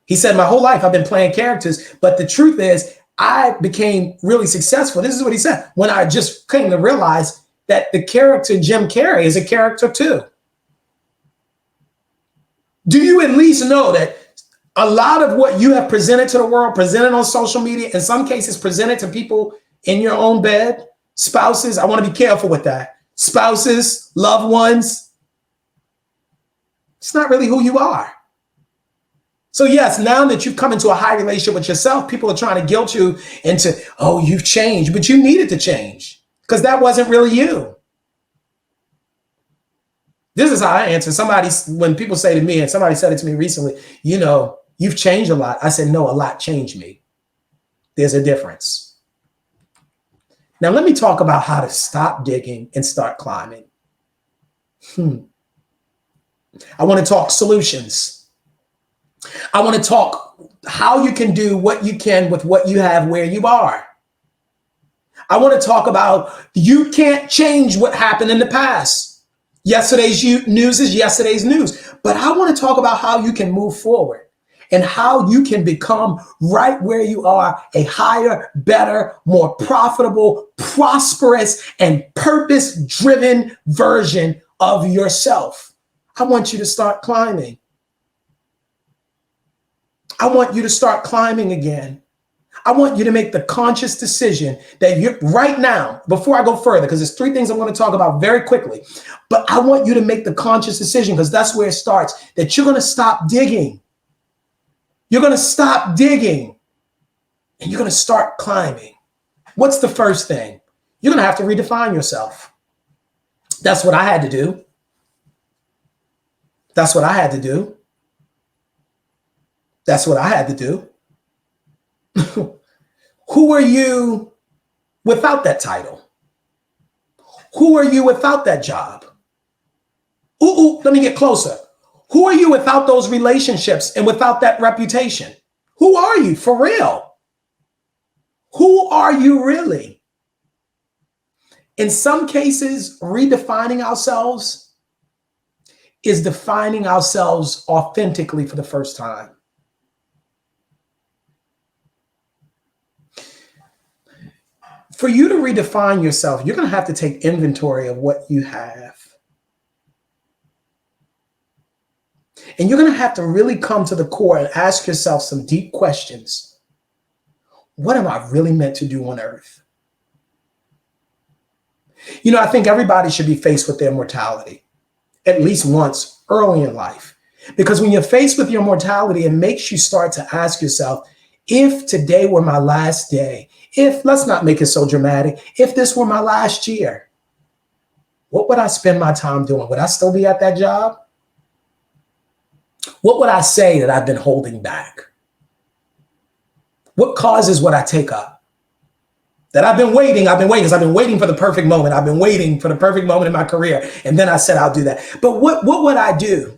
He said, my whole life I've been playing characters, but the truth is I became really successful. This is what he said. When I just came to realize that the character Jim Carrey is a character too. Do you at least know that a lot of what you have presented to the world, presented on social media, in some cases presented to people in your own bed, spouses, I want to be careful with that. Spouses, loved ones, it's not really who you are. So yes, now that you've come into a high relationship with yourself, people are trying to guilt you into, oh, you've changed, but you needed to change because that wasn't really you. This is how I answer somebody when people say to me, and somebody said it to me recently, you know, you've changed a lot. I said, no, a lot changed me. There's a difference. Now, let me talk about how to stop digging and start climbing. I want to talk solutions. I want to talk how you can do what you can with what you have where you are. I want to talk about you can't change what happened in the past. Yesterday's news is yesterday's news. But I want to talk about how you can move forward and how you can become right where you are a higher, better, more profitable, prosperous, and purpose-driven version of yourself. I want you to start climbing. I want you to start climbing again. I want you to make the conscious decision that you right now, before I go further, because there's three things I'm going to talk about very quickly, but I want you to make the conscious decision, because that's where it starts, that you're going to stop digging. You're going to stop digging and you're going to start climbing. What's the first thing? You're going to have to redefine yourself. That's what I had to do. That's what I had to do. That's what I had to do. Who are you without that title? Who are you without that job? Let me get closer. Who are you without those relationships and without that reputation? Who are you for real? Who are you really? In some cases, redefining ourselves is defining ourselves authentically for the first time. For you to redefine yourself, you're going to have to take inventory of what you have. And you're going to have to really come to the core and ask yourself some deep questions. What am I really meant to do on earth? You know, I think everybody should be faced with their mortality at least once early in life. Because when you're faced with your mortality, it makes you start to ask yourself, if today were my last day, if, let's not make it so dramatic, if this were my last year, what would I spend my time doing? Would I still be at that job? What would I say that I've been holding back? What causes would I take up? That I've been waiting because I've been waiting for the perfect moment. I've been waiting for the perfect moment in my career. And then I said, I'll do that. But what would I do?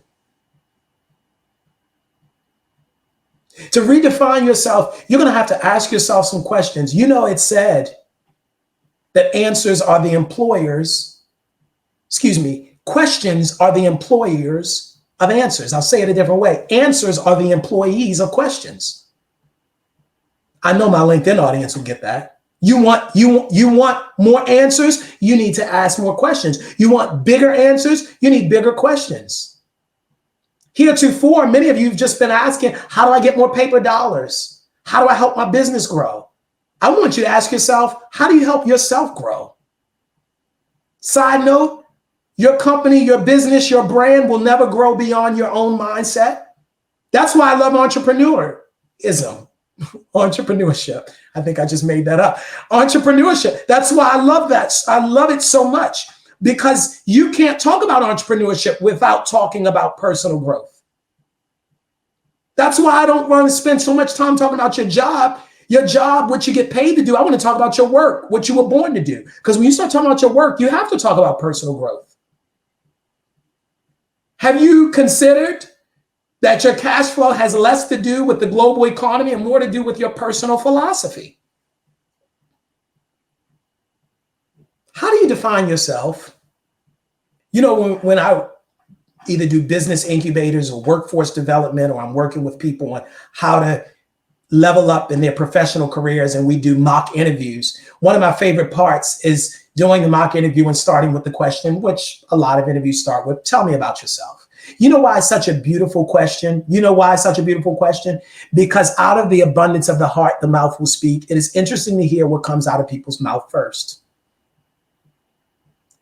To redefine yourself, you're going to have to ask yourself some questions. You know, it said that answers are the employers, questions are the employers of answers. I'll say it a different way. Answers are the employees of questions. I know my LinkedIn audience will get that. You want more answers? You need to ask more questions. You want bigger answers? You need bigger questions. Heretofore, many of you have just been asking, how do I get more paper dollars? How do I help my business grow? I want you to ask yourself, how do you help yourself grow? Side note, your company, your business, your brand will never grow beyond your own mindset. That's why I love entrepreneurism. Entrepreneurship. I think I just made that up. Entrepreneurship. That's why I love that. I love it so much. Because you can't talk about entrepreneurship without talking about personal growth. That's why I don't want to spend so much time talking about your job, what you get paid to do. I want to talk about your work, what you were born to do. Because when you start talking about your work, you have to talk about personal growth. Have you considered that your cash flow has less to do with the global economy and more to do with your personal philosophy? How do you define yourself? You know, when I either do business incubators or workforce development, or I'm working with people on how to level up in their professional careers, and we do mock interviews, one of my favorite parts is doing the mock interview and starting with the question, which a lot of interviews start with, tell me about yourself. You know why it's such a beautiful question? Because out of the abundance of the heart, the mouth will speak. It is interesting to hear what comes out of people's mouth first.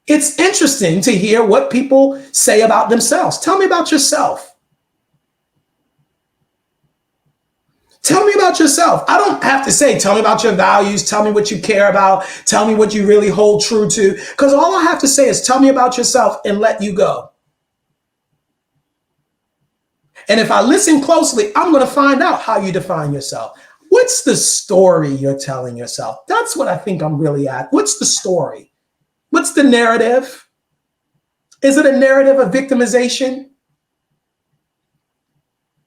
It's interesting to hear what people say about themselves. Tell me about yourself. Tell me about yourself. I don't have to say, tell me about your values. Tell me what you care about. Tell me what you really hold true to. Because all I have to say is tell me about yourself and let you go. And if I listen closely, I'm going to find out how you define yourself. What's the story you're telling yourself? That's what I think I'm really at. What's the story? What's the narrative? Is it a narrative of victimization?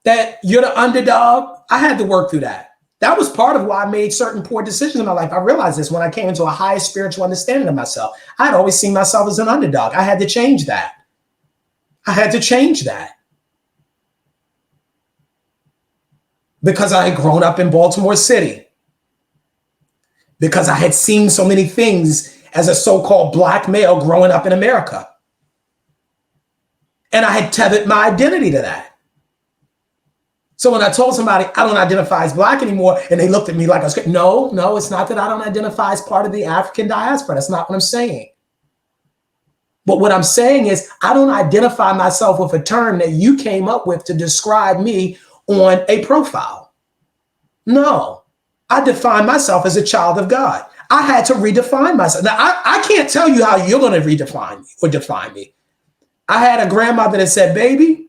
That you're the underdog? I had to work through that. That was part of why I made certain poor decisions in my life. I realized this when I came into a higher spiritual understanding of myself. I had always seen myself as an underdog. I had to change that. Because I had grown up in Baltimore City. Because I had seen so many things as a so-called Black male growing up in America. And I had tethered my identity to that. So when I told somebody I don't identify as Black anymore, and they looked at me like I was, no, it's not that I don't identify as part of the African diaspora. That's not what I'm saying. But what I'm saying is I don't identify myself with a term that you came up with to describe me on a profile. No, I define myself as a child of God. I had to redefine myself. Now, I can't tell you how you're going to redefine me or define me. I had a grandmother that said, baby,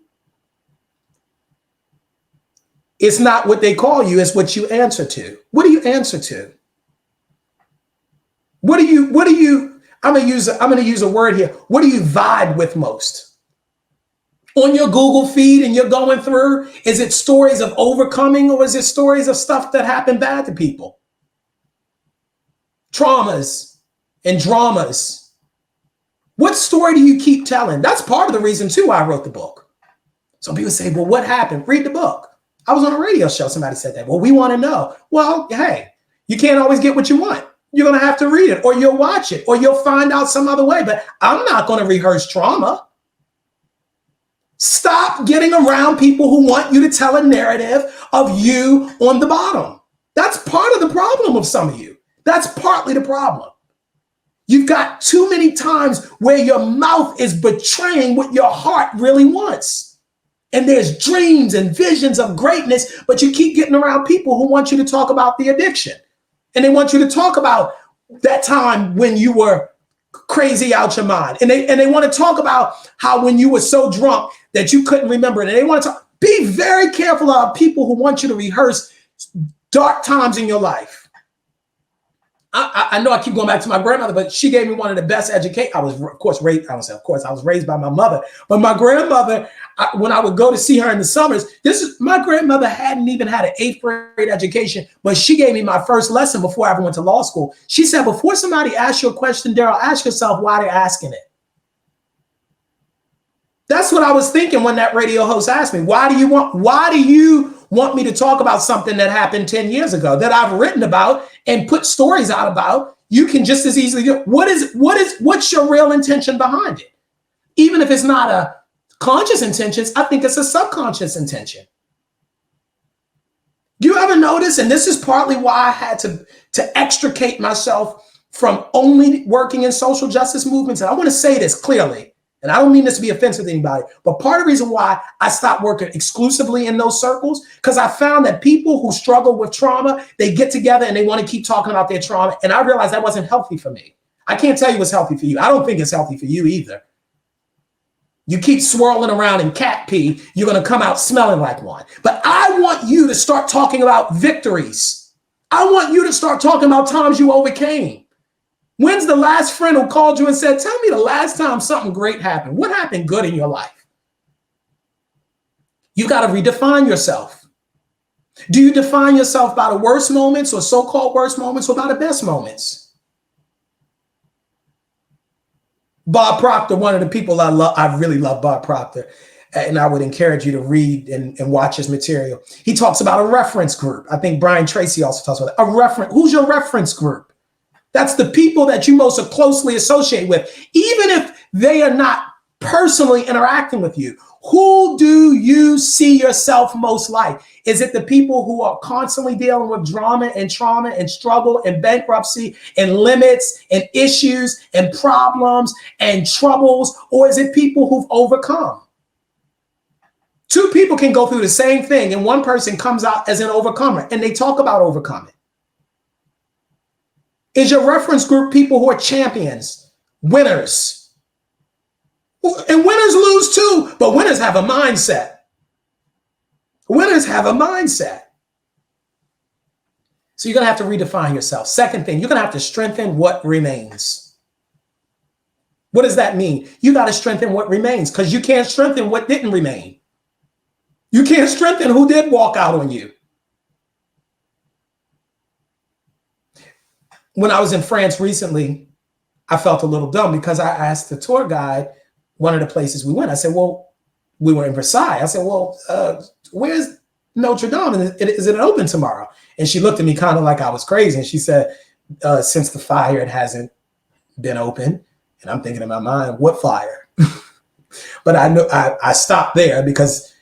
it's not what they call you, it's what you answer to. What do you answer to? What do you, I'm going to use a word here. What do you vibe with most? On your Google feed and you're going through, is it stories of overcoming or is it stories of stuff that happened bad to people? Traumas and dramas. What story do you keep telling? That's part of the reason too why I wrote the book. Some people say, well, what happened? Read the book. I was on a radio show. Somebody said that. Well, we want to know. Well, hey, you can't always get what you want. You're going to have to read it or you'll watch it or you'll find out some other way. But I'm not going to rehearse trauma. Stop getting around people who want you to tell a narrative of you on the bottom. That's part of the problem of some of you. That's partly the problem. You've got too many times where your mouth is betraying what your heart really wants. And there's dreams and visions of greatness, but you keep getting around people who want you to talk about the addiction. And they want you to talk about that time when you were crazy out your mind. And they want to talk about how when you were so drunk that you couldn't remember it. And they want to talk. Be very careful of people who want you to rehearse dark times in your life. I know I keep going back to my grandmother, but she gave me one of the best education. I was, of course, raised. I was raised by my mother, but my grandmother, when I would go to see her in the summers, my grandmother hadn't even had an 8th grade education, but she gave me my first lesson before I ever went to law school. She said, before somebody asks you a question, Darrell, ask yourself why they're asking it. That's what I was thinking when that radio host asked me, why do you want me to talk about something that happened 10 years ago that I've written about and put stories out about? You can just as easily do. What's your real intention behind it? Even if it's not a conscious intention, I think it's a subconscious intention. Do you ever notice, and this is partly why I had to extricate myself from only working in social justice movements, and I want to say this clearly, and I don't mean this to be offensive to anybody, but part of the reason why I stopped working exclusively in those circles, because I found that people who struggle with trauma, they get together and they want to keep talking about their trauma. And I realized that wasn't healthy for me. I can't tell you what's healthy for you. I don't think it's healthy for you either. You keep swirling around in cat pee, you're going to come out smelling like one. But I want you to start talking about victories. I want you to start talking about times you overcame. When's the last friend who called you and said, tell me the last time something great happened? What happened good in your life? You got to redefine yourself. Do you define yourself by the worst moments or so-called worst moments or by the best moments? Bob Proctor, one of the people I love, I really love Bob Proctor, and I would encourage you to read and watch his material. He talks about a reference group. I think Brian Tracy also talks about that. A reference. Who's your reference group? That's the people that you most closely associate with, even if they are not personally interacting with you. Who do you see yourself most like? Is it the people who are constantly dealing with drama and trauma and struggle and bankruptcy and limits and issues and problems and troubles? Or is it people who've overcome? Two people can go through the same thing and one person comes out as an overcomer and they talk about overcoming. Is your reference group people who are champions, winners? And winners lose too, but winners have a mindset. Winners have a mindset. So you're going to have to redefine yourself. Second thing, you're going to have to strengthen what remains. What does that mean? You got to strengthen what remains because you can't strengthen what didn't remain. You can't strengthen who did walk out on you. When I was in France recently, I felt a little dumb because I asked the tour guide, one of the places we went, I said, well, we were in Versailles. I said, well, where's Notre Dame? Is it open tomorrow? And she looked at me kind of like I was crazy. And she said, since the fire, it hasn't been open. And I'm thinking in my mind, what fire? But I stopped there because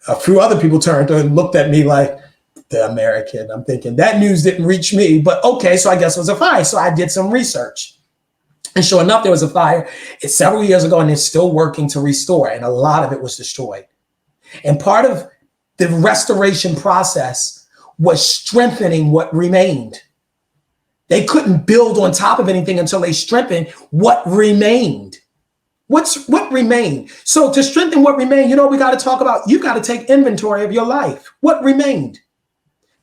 A few other people turned and looked at me like, the American. I'm thinking that news didn't reach me, but okay, so I guess it was a fire. So I did some research. And sure enough, there was a fire. It's several years ago, and they're still working to restore, and a lot of it was destroyed. And part of the restoration process was strengthening what remained. They couldn't build on top of anything until they strengthened what remained. What remained? So to strengthen what remained, we got to talk about, you got to take inventory of your life. What remained?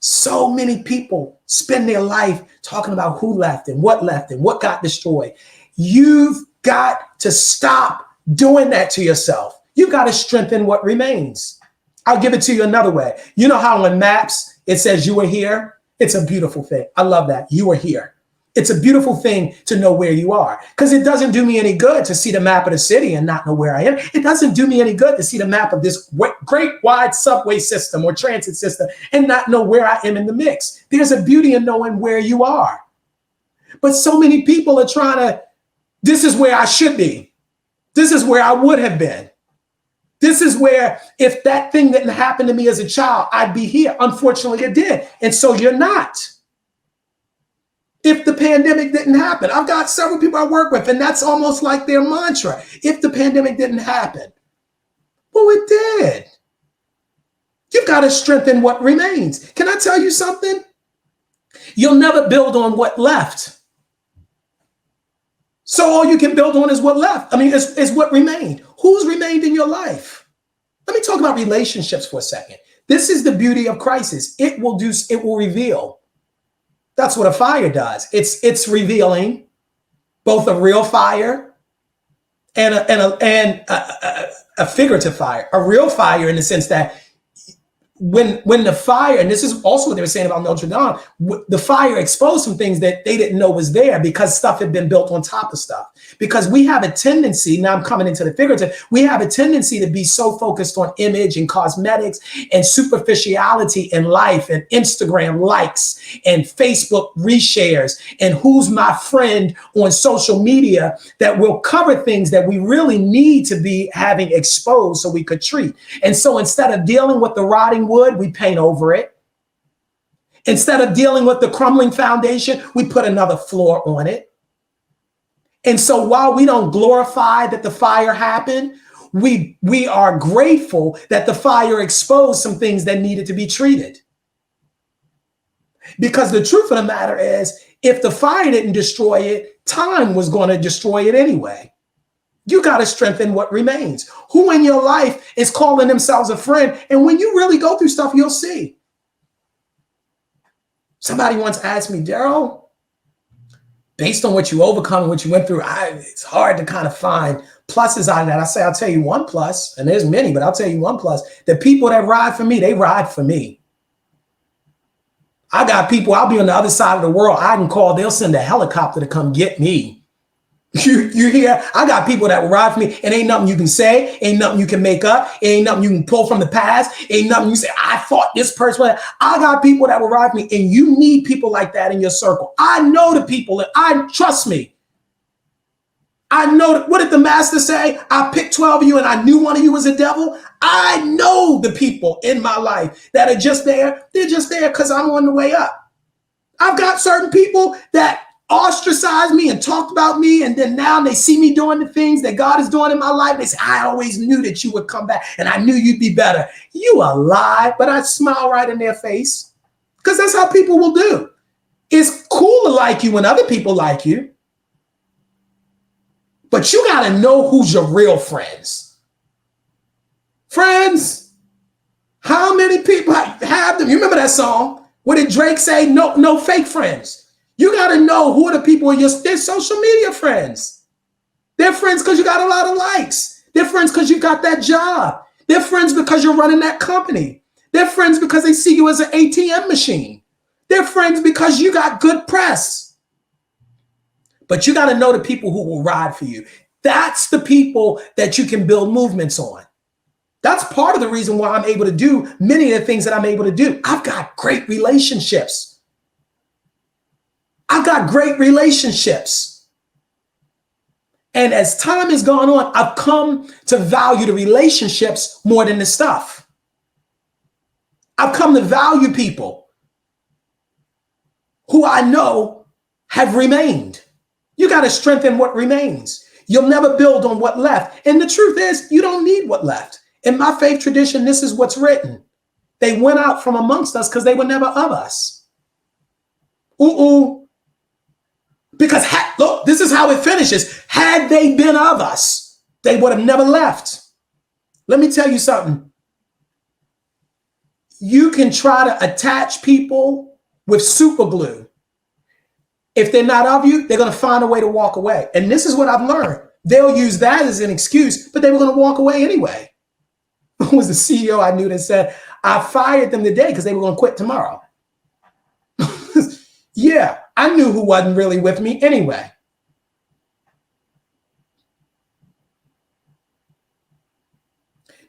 So many people spend their life talking about who left and what got destroyed. You've got to stop doing that to yourself. You've got to strengthen what remains. I'll give it to you another way. You know how on maps it says you were here? It's a beautiful thing. I love that. You were here. It's a beautiful thing to know where you are, because it doesn't do me any good to see the map of the city and not know where I am. It doesn't do me any good to see the map of this great wide subway system or transit system and not know where I am in the mix. There's a beauty in knowing where you are. But so many people are trying to, this is where I should be. This is where I would have been. This is where, if that thing didn't happen to me as a child, I'd be here. Unfortunately, it did. And so you're not. If the pandemic didn't happen, I've got several people I work with, and that's almost like their mantra. If the pandemic didn't happen, well, it did. You've got to strengthen what remains. Can I tell you something? You'll never build on what left. So all you can build on is what left. Is what remained. Who's remained in your life? Let me talk about relationships for a second. This is the beauty of crisis. It will reveal. That's what a fire does. It's revealing both a real fire and a figurative fire. A real fire in the sense that when the fire, and this is also what they were saying about Notre Dame, the fire exposed some things that they didn't know was there because stuff had been built on top of stuff. Because we have a tendency, now I'm coming into the figurative, we have a tendency to be so focused on image and cosmetics and superficiality in life and Instagram likes and Facebook reshares and who's my friend on social media that will cover things that we really need to be having exposed so we could treat. And so instead of dealing with the rotting wood, we paint over it. Instead of dealing with the crumbling foundation, we put another floor on it. And so while we don't glorify that the fire happened, we are grateful that the fire exposed some things that needed to be treated. Because the truth of the matter is, if the fire didn't destroy it, time was going to destroy it anyway. You got to strengthen what remains. Who in your life is calling themselves a friend? And when you really go through stuff, you'll see. Somebody once asked me, Darrell, based on what you overcome and what you went through, it's hard to kind of find pluses out of that. I say, I'll tell you one plus, and there's many, but I'll tell you one plus. The people that ride for me, they ride for me. I got people, I'll be on the other side of the world. I can call, they'll send a helicopter to come get me. You hear? I got people that will ride for me, and ain't nothing you can say, ain't nothing you can make up, ain't nothing you can pull from the past, ain't nothing you say, I fought this person. I got people that will ride for me, and you need people like that in your circle. I know the people, and trust me. I know, what did the master say? I picked 12 of you, and I knew one of you was a devil. I know the people in my life that are just there. They're just there because I'm on the way up. I've got certain people that ostracized me and talked about me, and then now they see me doing the things that God is doing in my life. They say, I always knew that you would come back, and I knew you'd be better. You a lie, but I smile right in their face because that's how people will do. It's cool to like you when other people like you, but you got to know who's your real friends. Friends, how many people have them? You remember that song? What did Drake say? No fake friends. You got to know who are the people in their social media friends. They're friends because you got a lot of likes. They're friends because you got that job. They're friends because you're running that company. They're friends because they see you as an ATM machine. They're friends because you got good press. But you got to know the people who will ride for you. That's the people that you can build movements on. That's part of the reason why I'm able to do many of the things that I'm able to do. I've got great relationships. I've got great relationships. And as time has gone on, I've come to value the relationships more than the stuff. I've come to value people who I know have remained. You got to strengthen what remains. You'll never build on what left. And the truth is, you don't need what left. In my faith tradition, this is what's written. They went out from amongst us because they were never of us. Because look, this is how it finishes. Had they been of us, they would have never left. Let me tell you something. You can try to attach people with super glue. If they're not of you, they're going to find a way to walk away. And this is what I've learned. They'll use that as an excuse, but they were going to walk away anyway. It was the CEO I knew that said, I fired them today because they were going to quit tomorrow. Yeah, I knew who wasn't really with me anyway.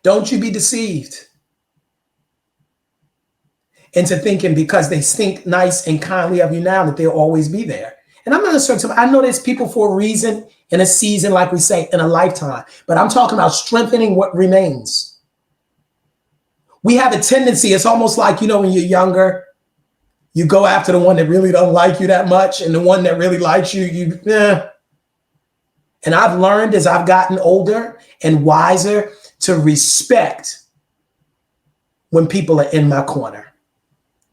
Don't you be deceived into thinking because they think nice and kindly of you now that they'll always be there. And I'm not certain. I know there's people for a reason, in a season, like we say, in a lifetime. But I'm talking about strengthening what remains. We have a tendency, it's almost like, when you're younger, you go after the one that really don't like you that much, and the one that really likes you. And I've learned as I've gotten older and wiser to respect when people are in my corner.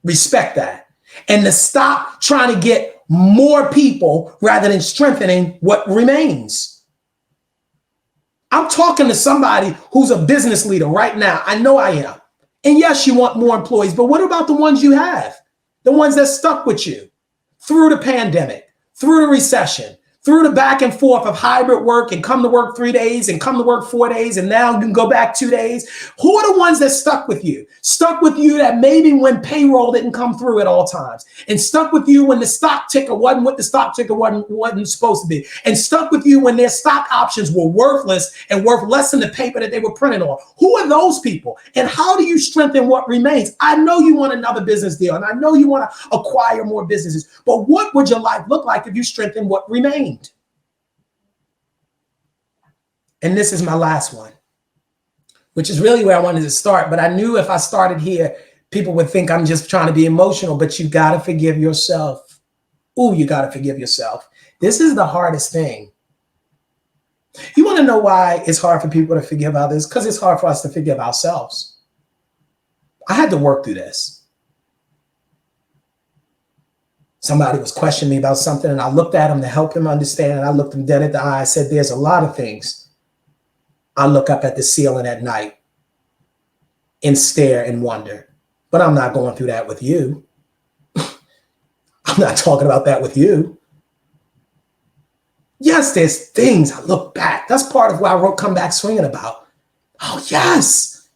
Respect that. And to stop trying to get more people rather than strengthening what remains. I'm talking to somebody who's a business leader right now. I know I am. And yes, you want more employees, but what about the ones you have? The ones that stuck with you through the pandemic, through the recession, through the back and forth of hybrid work and come to work 3 days and come to work 4 days and now you can go back 2 days. Who are the ones that stuck with you? Stuck with you that maybe when payroll didn't come through at all times, and stuck with you when the stock ticker wasn't what the stock ticker wasn't supposed to be, and stuck with you when their stock options were worthless and worth less than the paper that they were printed on. Who are those people? And how do you strengthen what remains? I know you want another business deal and I know you want to acquire more businesses, but what would your life look like if you strengthen what remains? And this is my last one, which is really where I wanted to start. But I knew if I started here, people would think I'm just trying to be emotional, but you got to forgive yourself. You got to forgive yourself. This is the hardest thing. You want to know why it's hard for people to forgive others? Because it's hard for us to forgive ourselves. I had to work through this. Somebody was questioning me about something and I looked at him to help him understand. And I looked him dead at the eye. I said, there's a lot of things. I look up at the ceiling at night and stare and wonder, but I'm not going through that with you. I'm not talking about that with you. Yes, there's things I look back. That's part of what I wrote Come Back Swinging about. Oh, yes.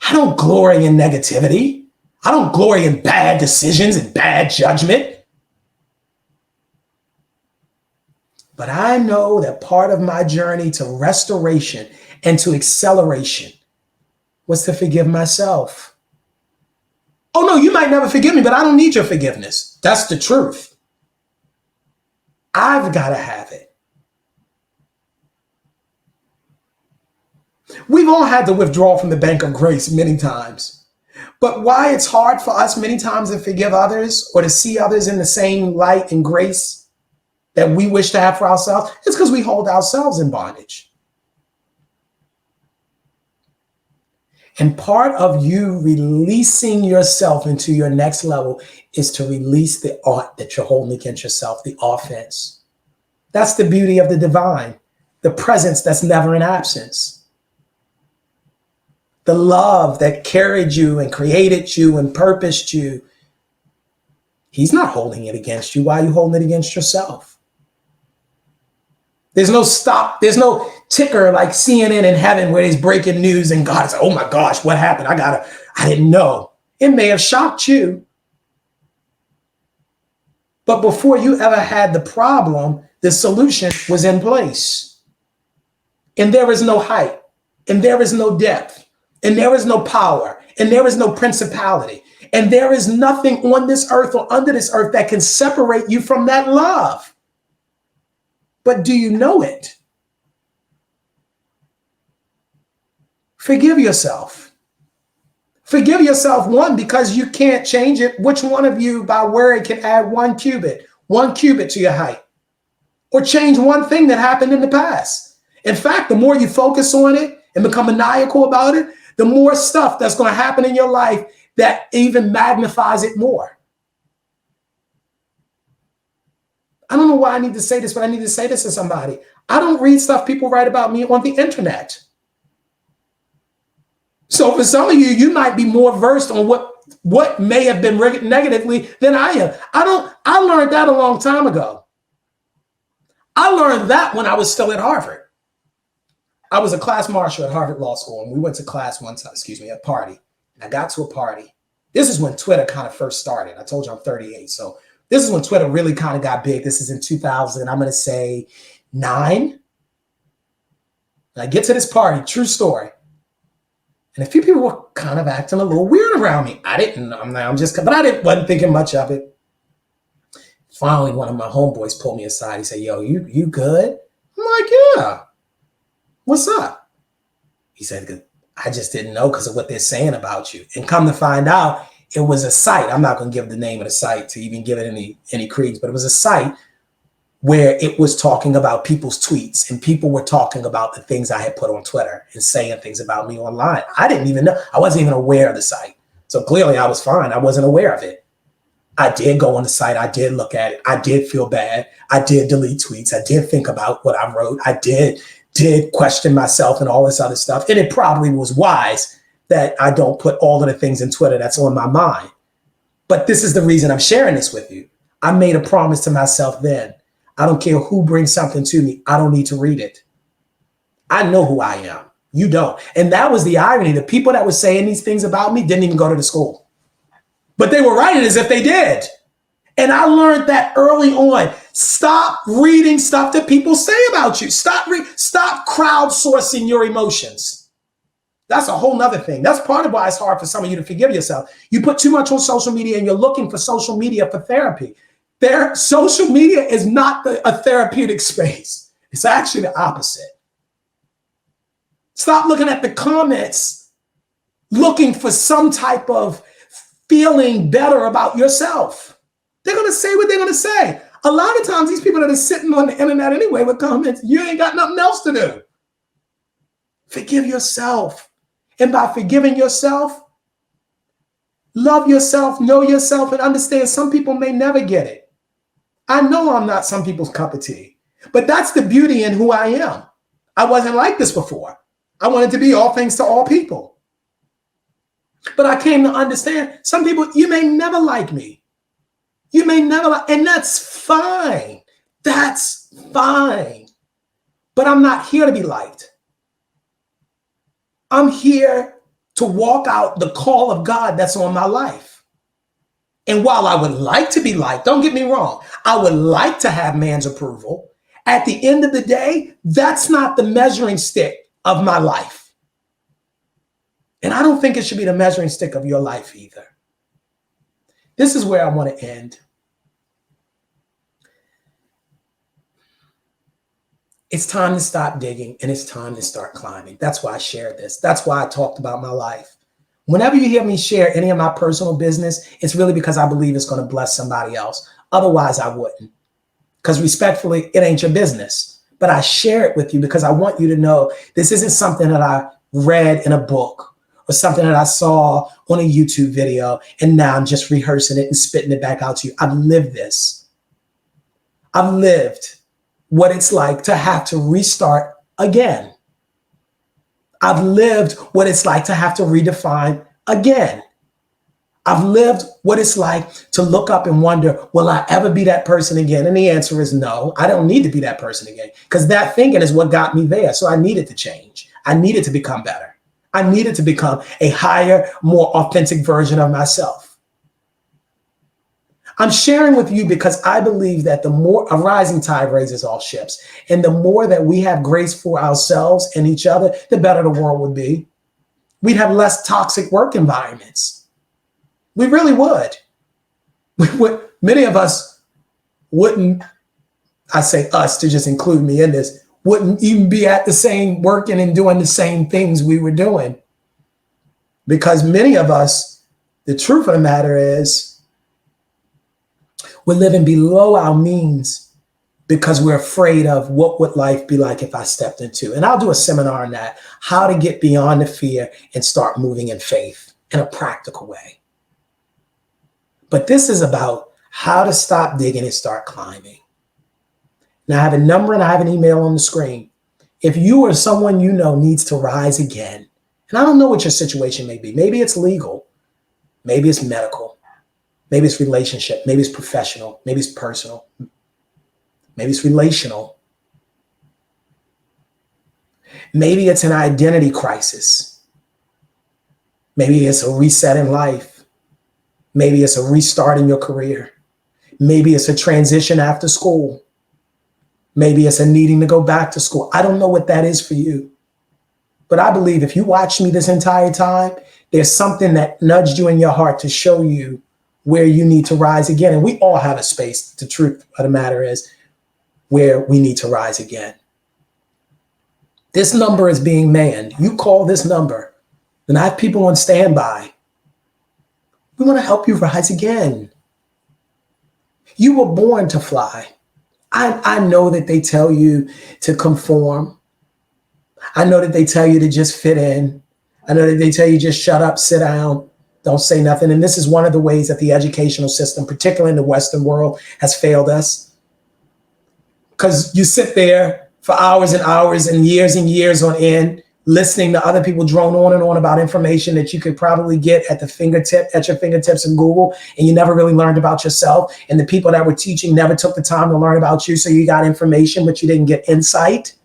I don't glory in negativity. I don't glory in bad decisions and bad judgment. But I know that part of my journey to restoration and to acceleration was to forgive myself. Oh, no, you might never forgive me, but I don't need your forgiveness. That's the truth. I've got to have it. We've all had to withdraw from the bank of grace many times. But why it's hard for us many times to forgive others or to see others in the same light and grace that we wish to have for ourselves, it's because we hold ourselves in bondage. And part of you releasing yourself into your next level is to release the art that you're holding against yourself, the offense. That's the beauty of the divine, the presence that's never in absence. The love that carried you and created you and purposed you. He's not holding it against you. Why are you holding it against yourself? There's no stop. There's no ticker like CNN in heaven where there's breaking news and God is like, oh my gosh, what happened? I didn't know. It may have shocked you. But before you ever had the problem, the solution was in place. And there is no height, and there is no depth, and there is no power, and there is no principality, and there is nothing on this earth or under this earth that can separate you from that love. But do you know it? Forgive yourself. Forgive yourself, one, because you can't change it. Which one of you by worry can add 1 cubit to your height, or change one thing that happened in the past? In fact, the more you focus on it and become maniacal about it, the more stuff that's going to happen in your life that even magnifies it more. I don't know why I need to say this, but I need to say this to somebody. I don't read stuff people write about me on the internet. So for some of you, you might be more versed on what may have been written negatively than I am. I learned that a long time ago. I learned that when I was still at Harvard. I was a class marshal at Harvard Law School, and we went to class one time, a party. And I got to a party. This is when Twitter kind of first started. I told you I'm 38. So this is when Twitter really kind of got big. This is in 2000, I'm going to say 9. And I get to this party, true story. And a few people were kind of acting a little weird around me. I wasn't thinking much of it. Finally, one of my homeboys pulled me aside. He said, "Yo, you good?" I'm like, "Yeah. What's up?" He said, "I just didn't know because of what they're saying about you." And come to find out, it was a site. I'm not going to give the name of the site to even give it any credence, but it was a site where it was talking about people's tweets, and people were talking about the things I had put on Twitter and saying things about me online. I didn't even know. I wasn't even aware of the site. So clearly I was fine. I wasn't aware of it. I did go on the site. I did look at it. I did feel bad. I did delete tweets. I did think about what I wrote. I did question myself and all this other stuff. And it probably was wise that I don't put all of the things in Twitter that's on my mind. But this is the reason I'm sharing this with you. I made a promise to myself then. I don't care who brings something to me. I don't need to read it. I know who I am. You don't. And that was the irony. The people that were saying these things about me didn't even go to the school. But they were writing as if they did. And I learned that early on. Stop reading stuff that people say about you. Stop crowdsourcing your emotions. That's a whole nother thing. That's part of why it's hard for some of you to forgive yourself. You put too much on social media and you're looking for social media for therapy. Social media is not a therapeutic space. It's actually the opposite. Stop looking at the comments, looking for some type of feeling better about yourself. They're going to say what they're going to say. A lot of times, these people that are sitting on the internet anyway with comments, you ain't got nothing else to do. Forgive yourself. And by forgiving yourself, love yourself, know yourself, and understand some people may never get it. I know I'm not some people's cup of tea, but that's the beauty in who I am. I wasn't like this before. I wanted to be all things to all people. But I came to understand some people, you may never like me. You may never like, and that's fine. That's fine. But I'm not here to be liked. I'm here to walk out the call of God that's on my life. And while I would like to be liked, don't get me wrong, I would like to have man's approval. At the end of the day, that's not the measuring stick of my life. And I don't think it should be the measuring stick of your life either. This is where I want to end. It's time to stop digging and it's time to start climbing. That's why I shared this. That's why I talked about my life. Whenever you hear me share any of my personal business, it's really because I believe it's going to bless somebody else. Otherwise, I wouldn't. Because respectfully, it ain't your business. But I share it with you because I want you to know this isn't something that I read in a book or something that I saw on a YouTube video and now I'm just rehearsing it and spitting it back out to you. I've lived this. I've lived what it's like to have to restart again. I've lived what it's like to have to redefine again. I've lived what it's like to look up and wonder, will I ever be that person again? And the answer is no, I don't need to be that person again because that thinking is what got me there. So I needed to change. I needed to become better. I needed to become a higher, more authentic version of myself. I'm sharing with you because I believe that the more a rising tide raises all ships, and the more that we have grace for ourselves and each other, the better the world would be. We'd have less toxic work environments. We really would. Many of us wouldn't, I say us to just include me in this, wouldn't even be at the same working and doing the same things we were doing Because many of us, the truth of the matter is, we're living below our means because we're afraid of what would life be like if I stepped into. And I'll do a seminar on that, how to get beyond the fear and start moving in faith in a practical way. But this is about how to stop digging and start climbing. Now I have a number and I have an email on the screen. If you or someone you know needs to rise again, and I don't know what your situation may be. Maybe it's legal. Maybe it's medical. Maybe it's relationship. Maybe it's professional. Maybe it's personal. Maybe it's relational. Maybe it's an identity crisis. Maybe it's a reset in life. Maybe it's a restart in your career. Maybe it's a transition after school. Maybe it's a needing to go back to school. I don't know what that is for you. But I believe if you watched me this entire time, there's something that nudged you in your heart to show you where you need to rise again. And we all have a space. The truth of the matter is where we need to rise again. This number is being manned. You call this number, and I have people on standby. We want to help you rise again. You were born to fly. I know that they tell you to conform. I know that they tell you to just fit in. I know that they tell you just shut up, sit down, don't say nothing. And this is one of the ways that the educational system, particularly in the Western world, has failed us. Because you sit there for hours and years on end, listening to other people drone on and on about information that you could probably get at your fingertips in Google, and you never really learned about yourself. And the people that were teaching never took the time to learn about you. So you got information, but you didn't get insight.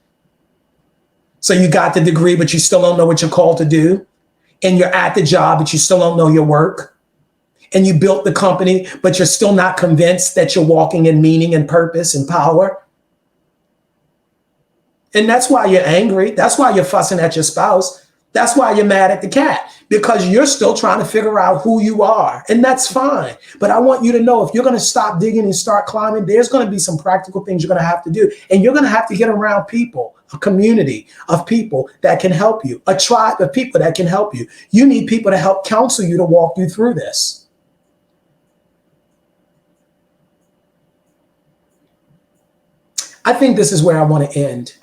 So you got the degree, but you still don't know what you're called to do. And you're at the job, but you still don't know your work. And you built the company, but you're still not convinced that you're walking in meaning and purpose and power. And that's why you're angry. That's why you're fussing at your spouse. That's why you're mad at the cat, because you're still trying to figure out who you are. And that's fine. But I want you to know, if you're going to stop digging and start climbing, there's going to be some practical things you're going to have to do. And you're going to have to get around people, a community of people that can help you, a tribe of people that can help you. You need people to help counsel you, to walk you through this. I think this is where I want to end.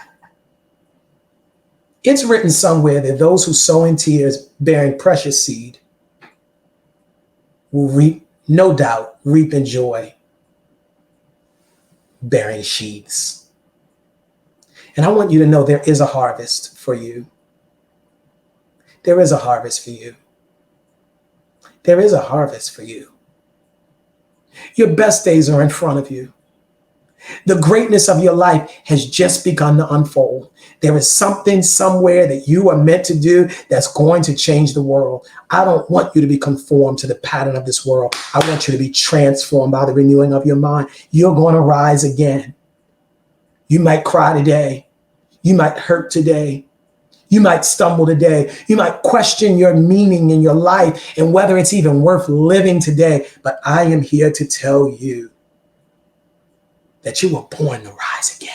It's written somewhere that those who sow in tears, bearing precious seed, will reap, no doubt, reap in joy, bearing sheaves. And I want you to know there is a harvest for you. There is a harvest for you. There is a harvest for you. Your best days are in front of you. The greatness of your life has just begun to unfold. There is something somewhere that you are meant to do that's going to change the world. I don't want you to be conformed to the pattern of this world. I want you to be transformed by the renewing of your mind. You're going to rise again. You might cry today. You might hurt today. You might stumble today. You might question your meaning in your life and whether it's even worth living today. But I am here to tell you that you were born to rise again.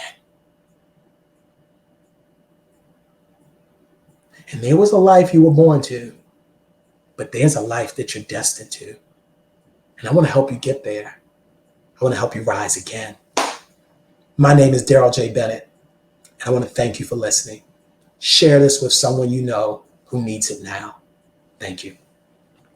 And there was a life you were born to, but there's a life that you're destined to. And I want to help you get there. I want to help you rise again. My name is Darrell J. Bennett, and I want to thank you for listening. Share this with someone you know who needs it now. Thank you.